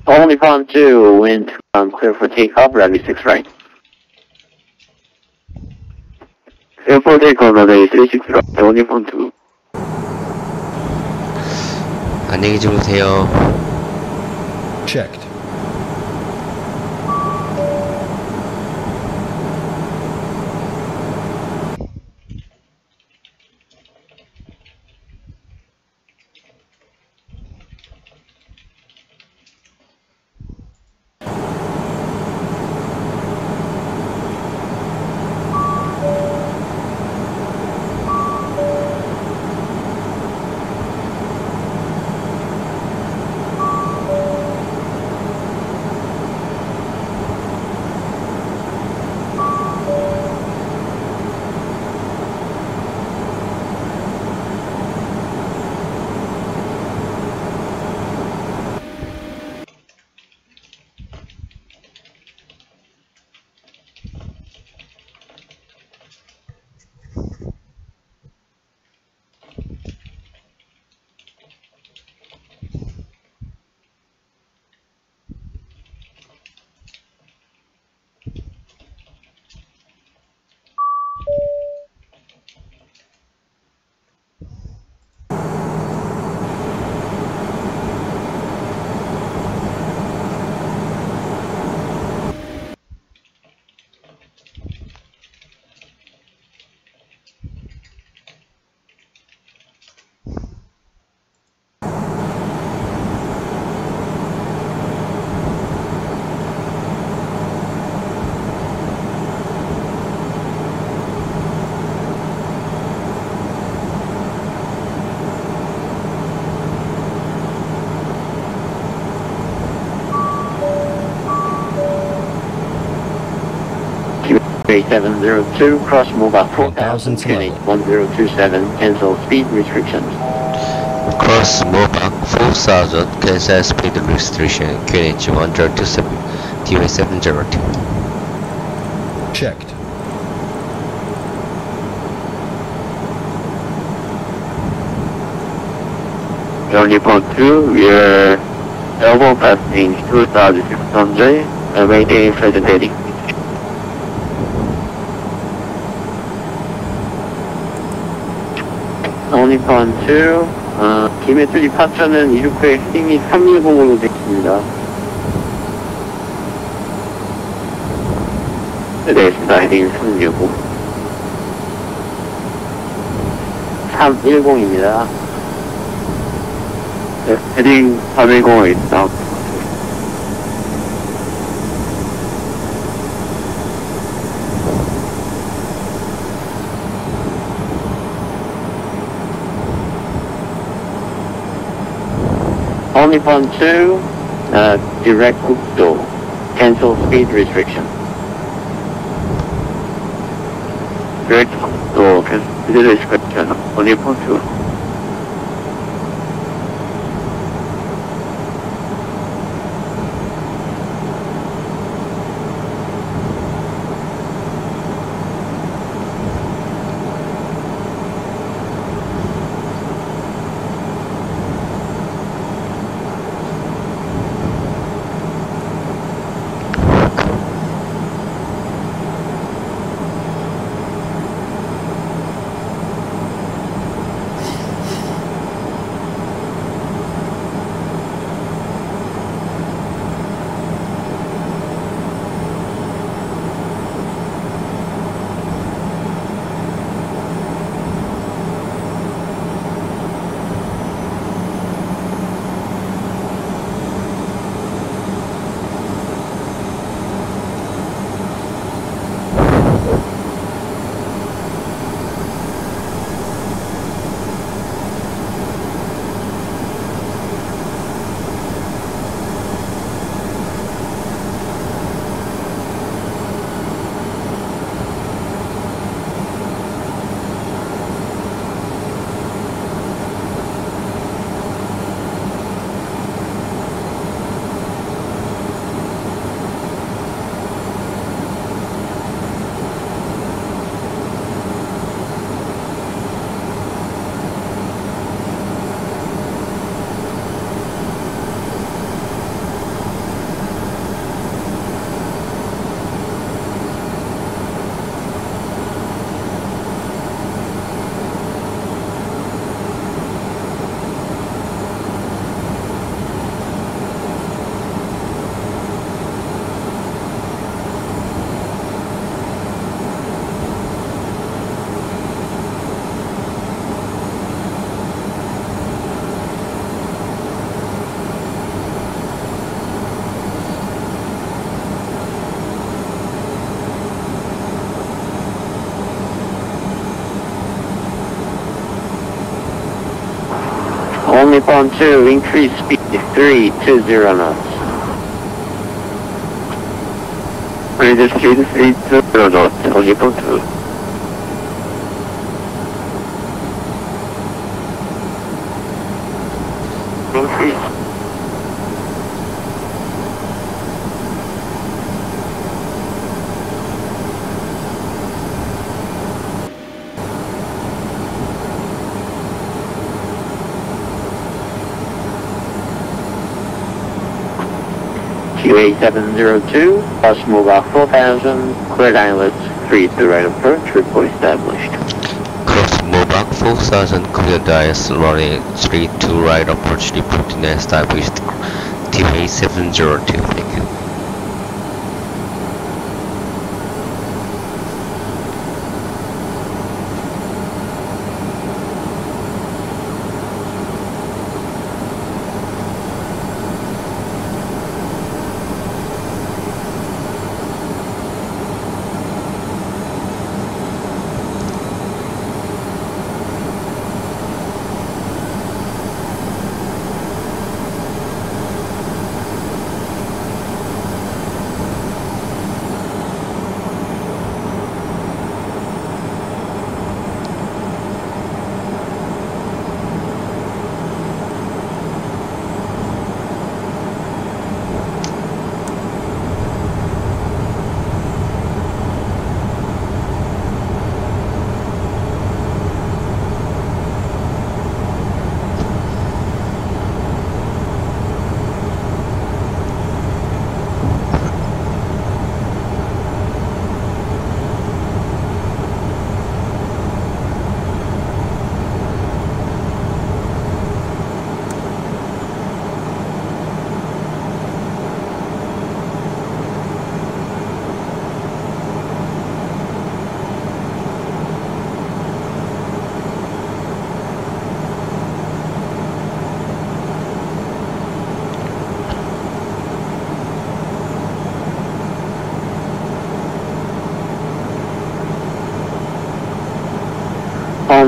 F: Only Palm 2, wind clear for takeoff, runway 6 right. Clear for takeoff, runway 36 right, only Palm 2.
B: 안녕히 주무세요.
D: Checked.
F: QA702, cross mobile
D: 1000
F: 4000,
D: to
F: QNH
D: level.
F: 1027, cancel speed restrictions.
B: Cross Mobile 4000, cancel speed restriction, QNH 1027, QA702.
D: Checked.
E: Journey point 2, we are elbow passing 2600, awaiting further heading. Journey point 2, 김해수 디파처는 이륙후에 헤딩이 310으로 되어 있습니다. 네, 헤딩 365. 310입니다. 네, 헤딩 310에 있다. Only point 2, direct 국도, cancel speed restriction. Direct 국도, cancel speed restriction, only point 2. Only point 2, increase speed 320 knots. Reduce speed 320 knots, only point 2. Increase. QA702, cross mobile 4000, cleared islets, 3 to right approach, report established.
B: Cross Mobile 4000, clear dice, running 3 to right approach, reporting established. QA702, thank you.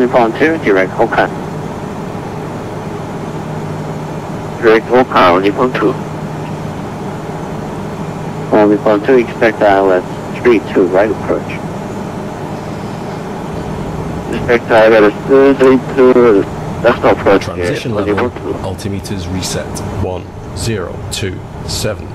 F: Only point 2, direct Hokan. Direct Hokan, only point 2. Only point 2, expect ILS 32, right approach. Expect ILS 32, left approach.
D: Transition level, altimeters reset, 1027.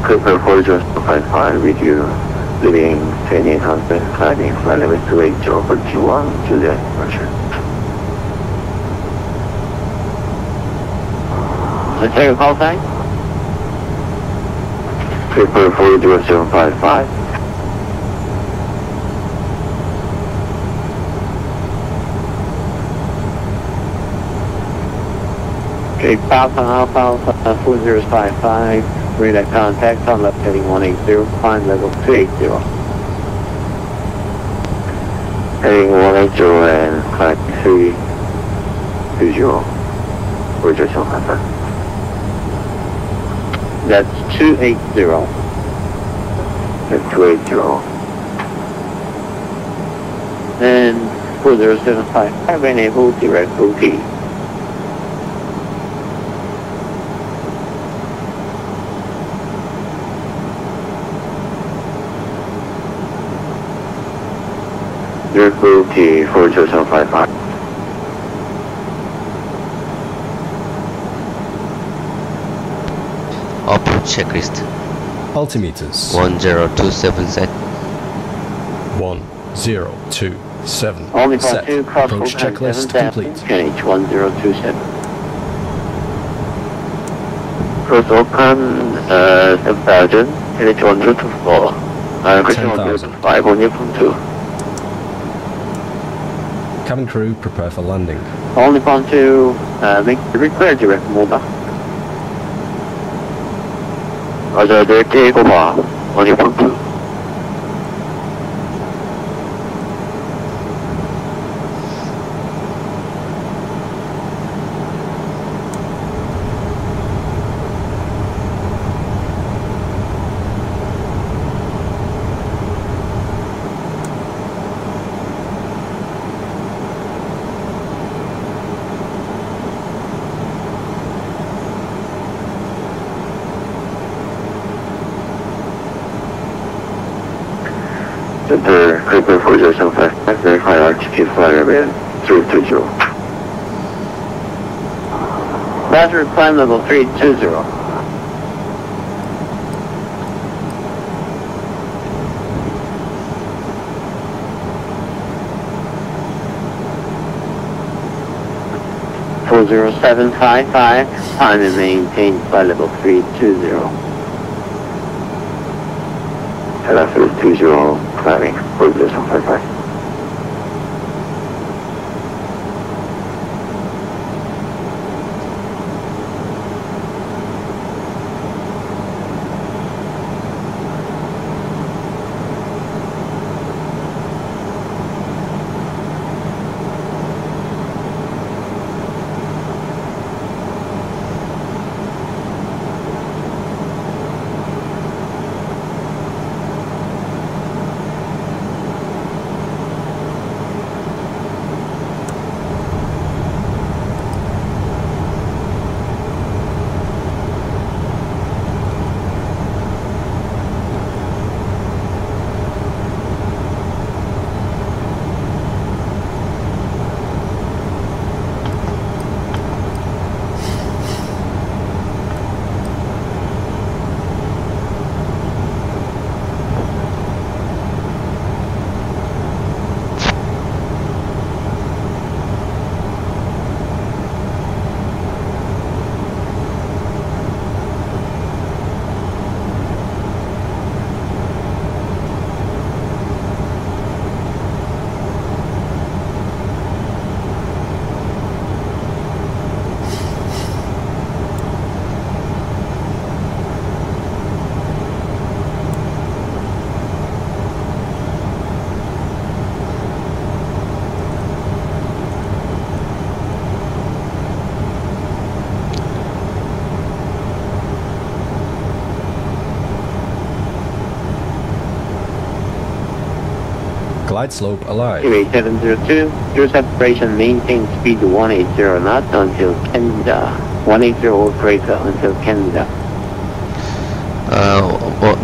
E: Clipper for just 55 with you, leaving 2800, climbing flight level 280 for Q1, Juliet, Roger.
F: Let's take a call sign.
E: Clipper for 0755.
F: Okay, Alpha 4055. Relay contact on left heading 180, climb level 280.
E: Heading 180 and climb 320. For just 100.
F: That's 280.
E: That's 280.
F: And 4075, enable direct OT.
E: Direct OT for 0755.
B: Approach checklist.
D: Altimeters.
B: 1027 set.
D: 1027.
F: Only
D: Set.
F: part 2, cross
D: Approach checklist complete.
F: H 1027.
E: Cross Open 7000, NH 104. Question 105, only from 2.
D: Cabin crew, prepare for landing.
F: Only point 2, make repair direct mobile.
E: Roger, direct take over, only from 2. Center, Clipper for 0755, verify RTP flight level 320.
F: Roger, climb level 320. For 0755, time and maintain flight level 320.
E: LF 320, climbing for 0755.
D: Glide slope alive.
I: QA 702, your separation maintain speed 180 knots until Canada. 180 or greater until Canada.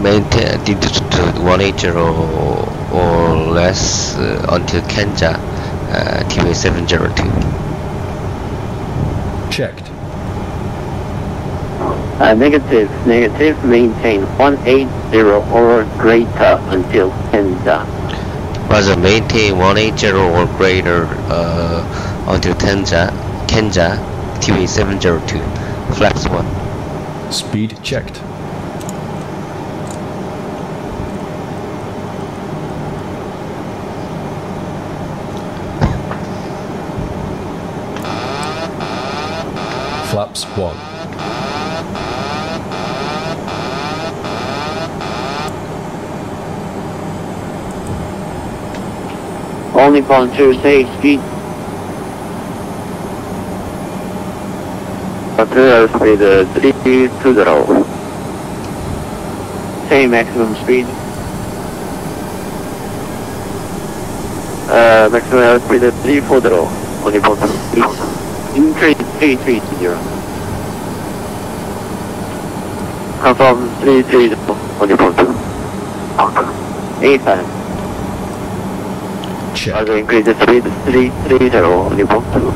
B: Maintain 180 or less until Kenja, QA 702.
D: Checked.
I: Negative, maintain 180 or greater until Canada.
B: Roger, maintain 180 or greater until Kenja, QA 702, flaps 1.
D: Speed checked. Flaps 1.
I: Only pontoon say speed. Control speed 320. Say maximum speed. Maximum speed 340. Only pontoon. Increase 330. Confirm 330. Only pontoon. 8 times.
D: Check.
I: Also increase the speed 330 only pontoon.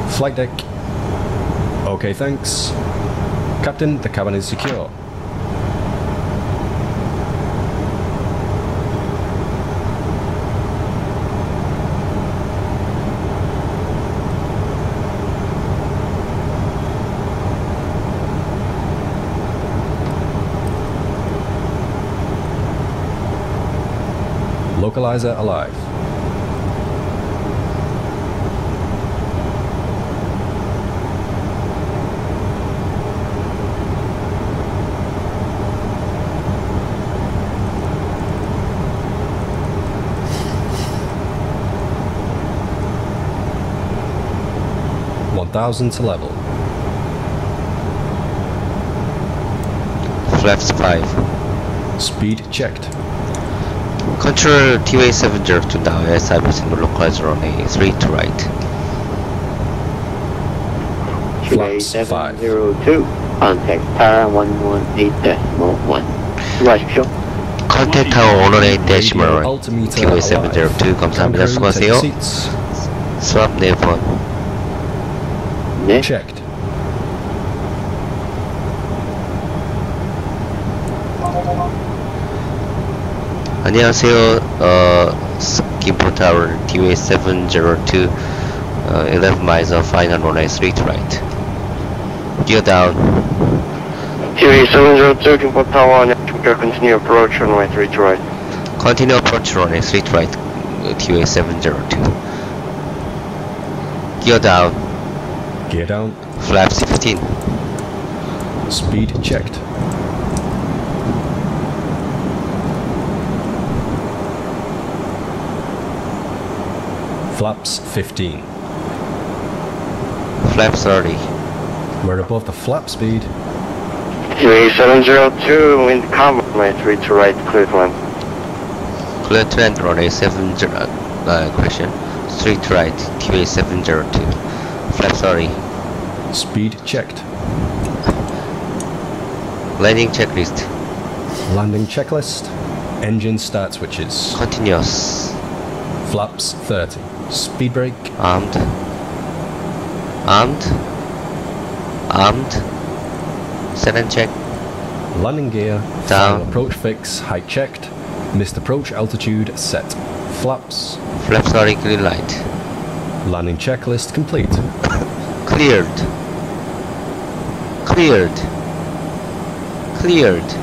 D: Flight deck. Okay, thanks. Captain, the cabin is secure. Localizer alive. to level.
B: Flaps 5.
D: Speed checked.
B: Control TWA 702 now, as I was in the localizer on a 3 to right.
D: Flaps 5.
I: 702, contact tower 118.1. 수고하십시오.
B: 컨택 타워 118.1 TWA 702 감사합니다. 수고하세요. 수압 4번.
I: 네.
D: Checked.
B: 안녕하세요. Gimpo Tower TWA 702 11 miles of final runway 3 to right. Gear down.
I: TWA 702 Gimpo Tower, continue approach runway 3 to right.
B: Continue approach runway 3 to right. TWA 702. Gear down.
D: Gear down.
B: Flaps 15.
D: Speed checked. Flaps 15.
B: Flaps 30.
D: We're above the flap speed.
I: TWA 702, wind calm, runway 3 to right, clear to land.
B: Clear to land runway 70, correction, 3 to right, TWA 702. Flaps 30.
D: Speed checked.
B: Landing checklist.
D: Landing checklist. Engine start switches.
B: Continuous.
D: Flaps 30. Speed brake.
B: Armed. Armed. Armed. Set and check.
D: Landing gear.
B: Down.
D: Final approach fix. Height checked. Missed approach altitude set. Flaps.
B: Flaps 30 green light.
D: Landing checklist complete.
B: Cleared. Cleared. Cleared.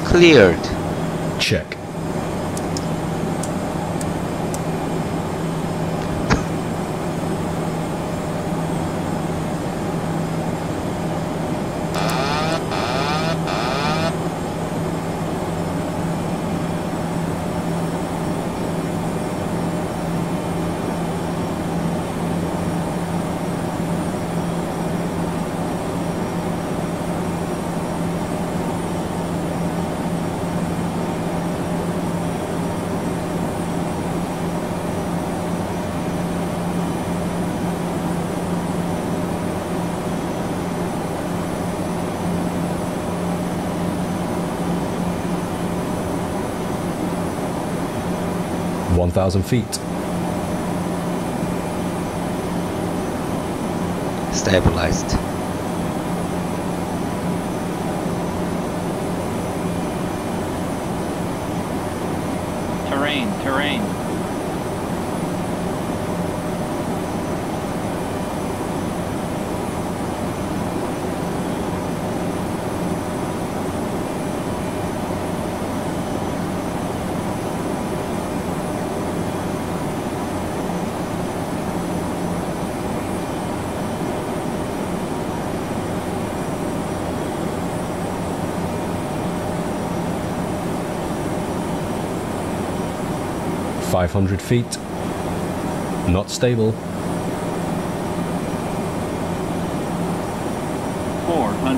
B: Cleared.
D: Check. 1,000 feet.
B: Stabilized.
J: Terrain.
D: 500 feet. Not stable.
J: 400.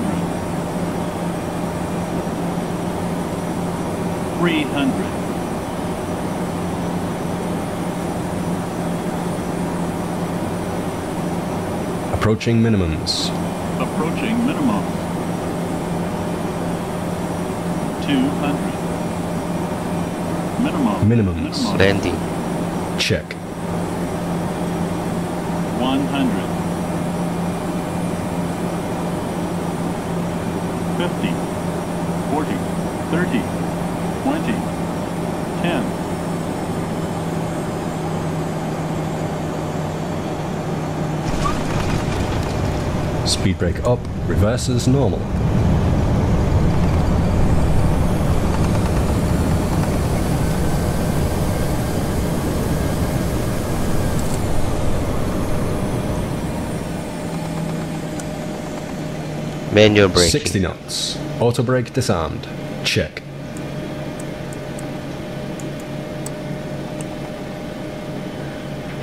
J: 300.
D: Approaching minimums.
J: Approaching minimum. 200.
D: Minimums.
B: Landing.
D: Check.
J: 100. 50. 40. 30. 20. 10.
D: Speed brake up, reverses normal.
B: Manual braking.
D: 60 knots. Auto brake disarmed. Check.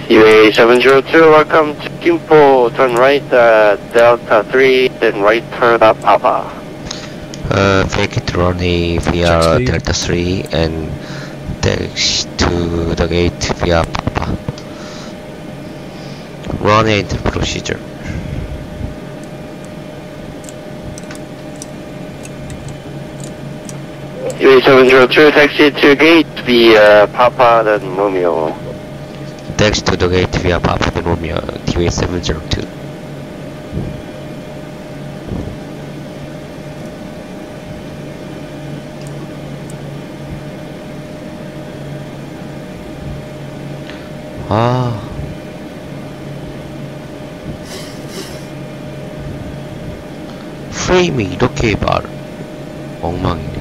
I: UA 702, welcome to Gimpo. Turn right, Delta 3, then right turn up Papa.
B: Fake it runway via Delta 3 and dash to the gate via Papa. Runway procedure.
I: UA 702, taxi to gate via Papa, then Romeo.
B: Dash to the gate via Papa then Romeo, UA 702. 아 프레임이 이렇게 엉망이네.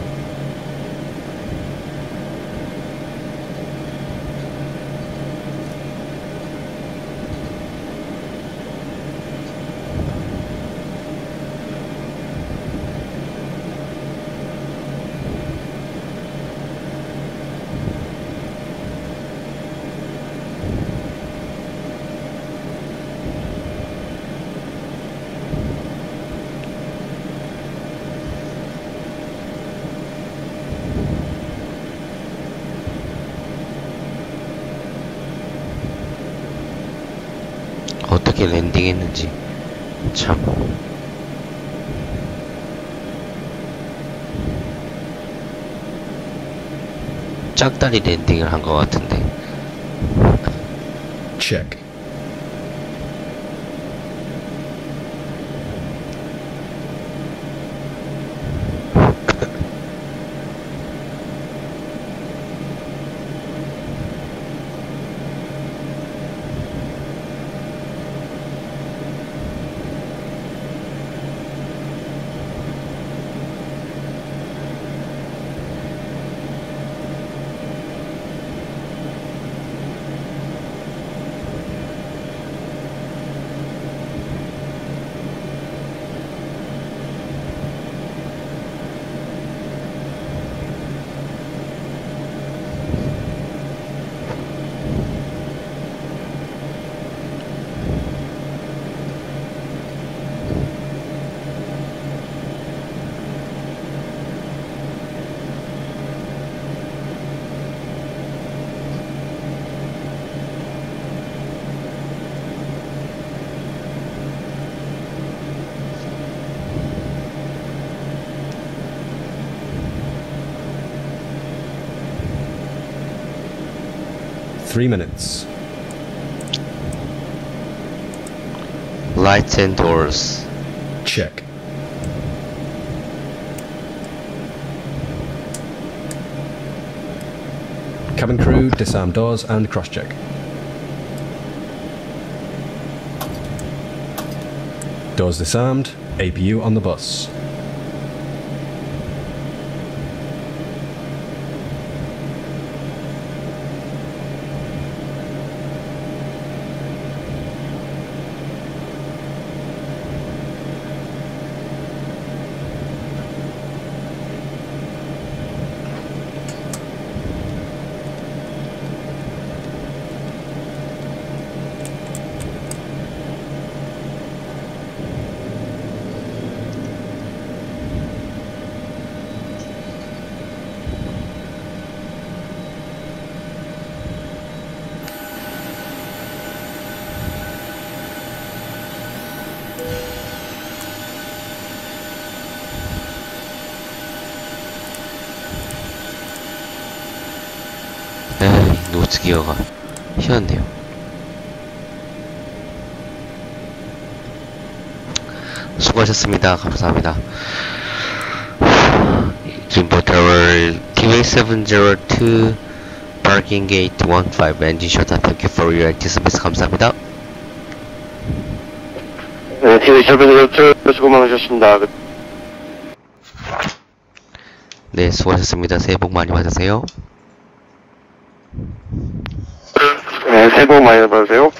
B: 어떻게 랜딩했는지 참. 짝다리 랜딩을 한 것 같은데.
D: Check. 3 minutes.
B: Lights and doors.
D: Check. Cabin crew, disarm doors and cross-check. Doors disarmed, APU on the bus.
B: 노트기어가 희한해요. 수고하셨습니다. 감사합니다. Gimpo Tower TV702 Parking Gate 15 Engine Shutdown. Thank you for your active service. 감사합니다.
E: 네, TV702 수고 많으셨습니다.
B: 네, 수고하셨습니다. 새해 복 많이 받으세요.
E: 네, 새해 복 많이 받으세요.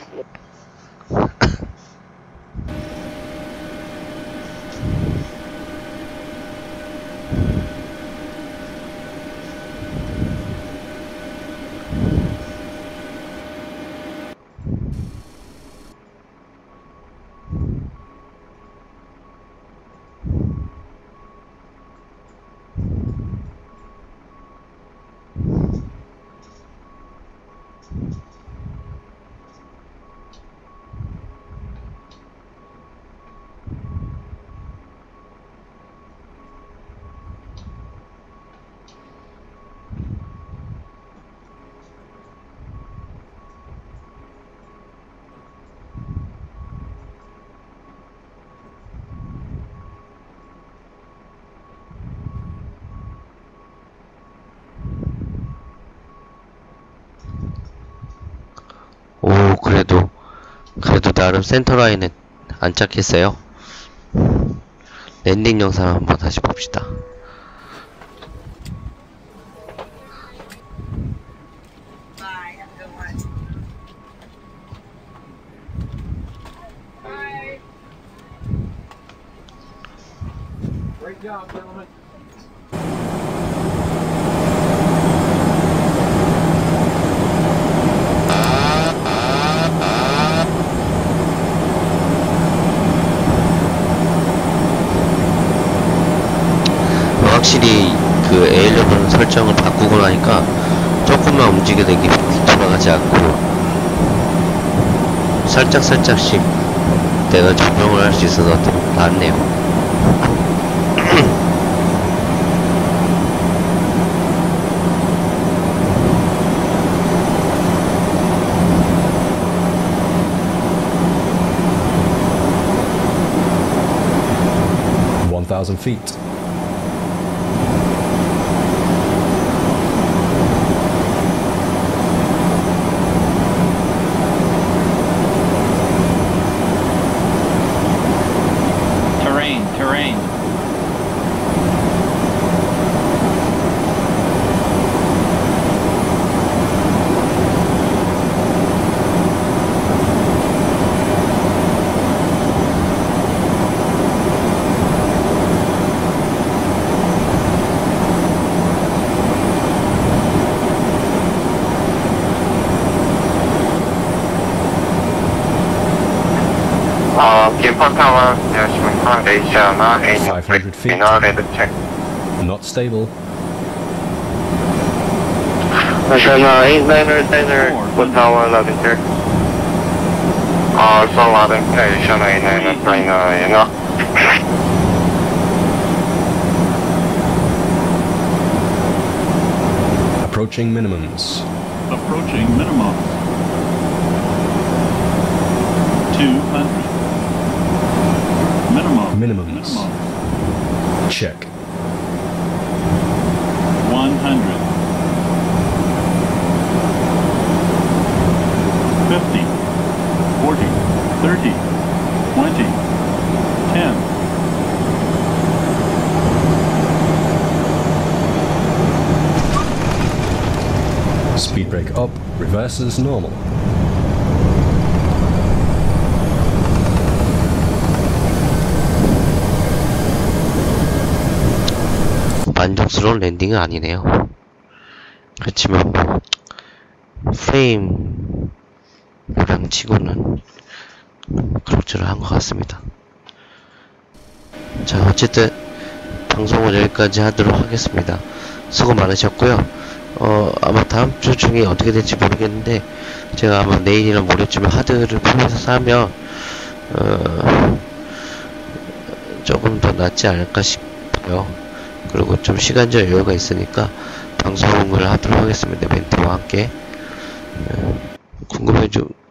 B: 오, 그래도 나름 센터라인에 안착했어요. 랜딩 영상 한번 다시 봅시다.
K: Great job, gentlemen.
B: 확실히 그 A11 설정을 바꾸고 나니까 조금만 움직여도 이게 돌아가지 않고 살짝씩 내가 조정을 할 수 있어서 더 낫네요.
D: feet.
K: Terrain.
D: 500 feet. Not stable.
E: Russian 89er center, Good Tower 11 sir. Also 11 Russian 89er trainer,
D: Approaching minimums.
J: Approaching minimum. 200. Minimum.
D: Minimums. Check.
J: 100. 50. 40. 30. 20. 10.
D: Speed brake up, reverses normal.
B: 만족스러운 랜딩은 아니네요. 그렇지만 뭐 프레임 모양치고는 그럭저럭한 것 같습니다. 자, 어쨌든 방송은 여기까지 하도록 하겠습니다. 수고 많으셨고요. 아마 다음 주 중에 어떻게 될지 모르겠는데 제가 아마 내일이나 모레쯤에 하드를 풀면서 사면 조금 더 낫지 않을까 싶어요. 그리고 좀 시간적 여유가 있으니까 방송을 하도록 하겠습니다. 멘트와 함께. 궁금해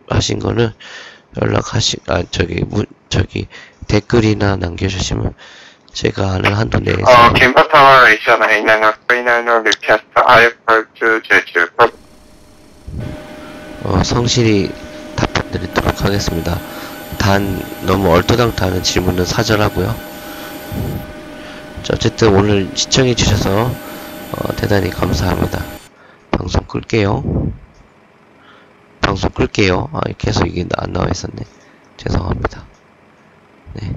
B: 하신 거는 댓글이나 남겨주시면 제가 아는 한도 내에서
H: Gimpo Tower Asia 9939 request airport to Jeju.
B: 성실히 답변 드리도록 하겠습니다. 단 너무 얼토당토하는 질문은 사절하고요. 자, 어쨌든 오늘 시청해 주셔서 대단히 감사합니다. 방송 끌게요. 계속 이게 안 나와 있었네. 죄송합니다. 네.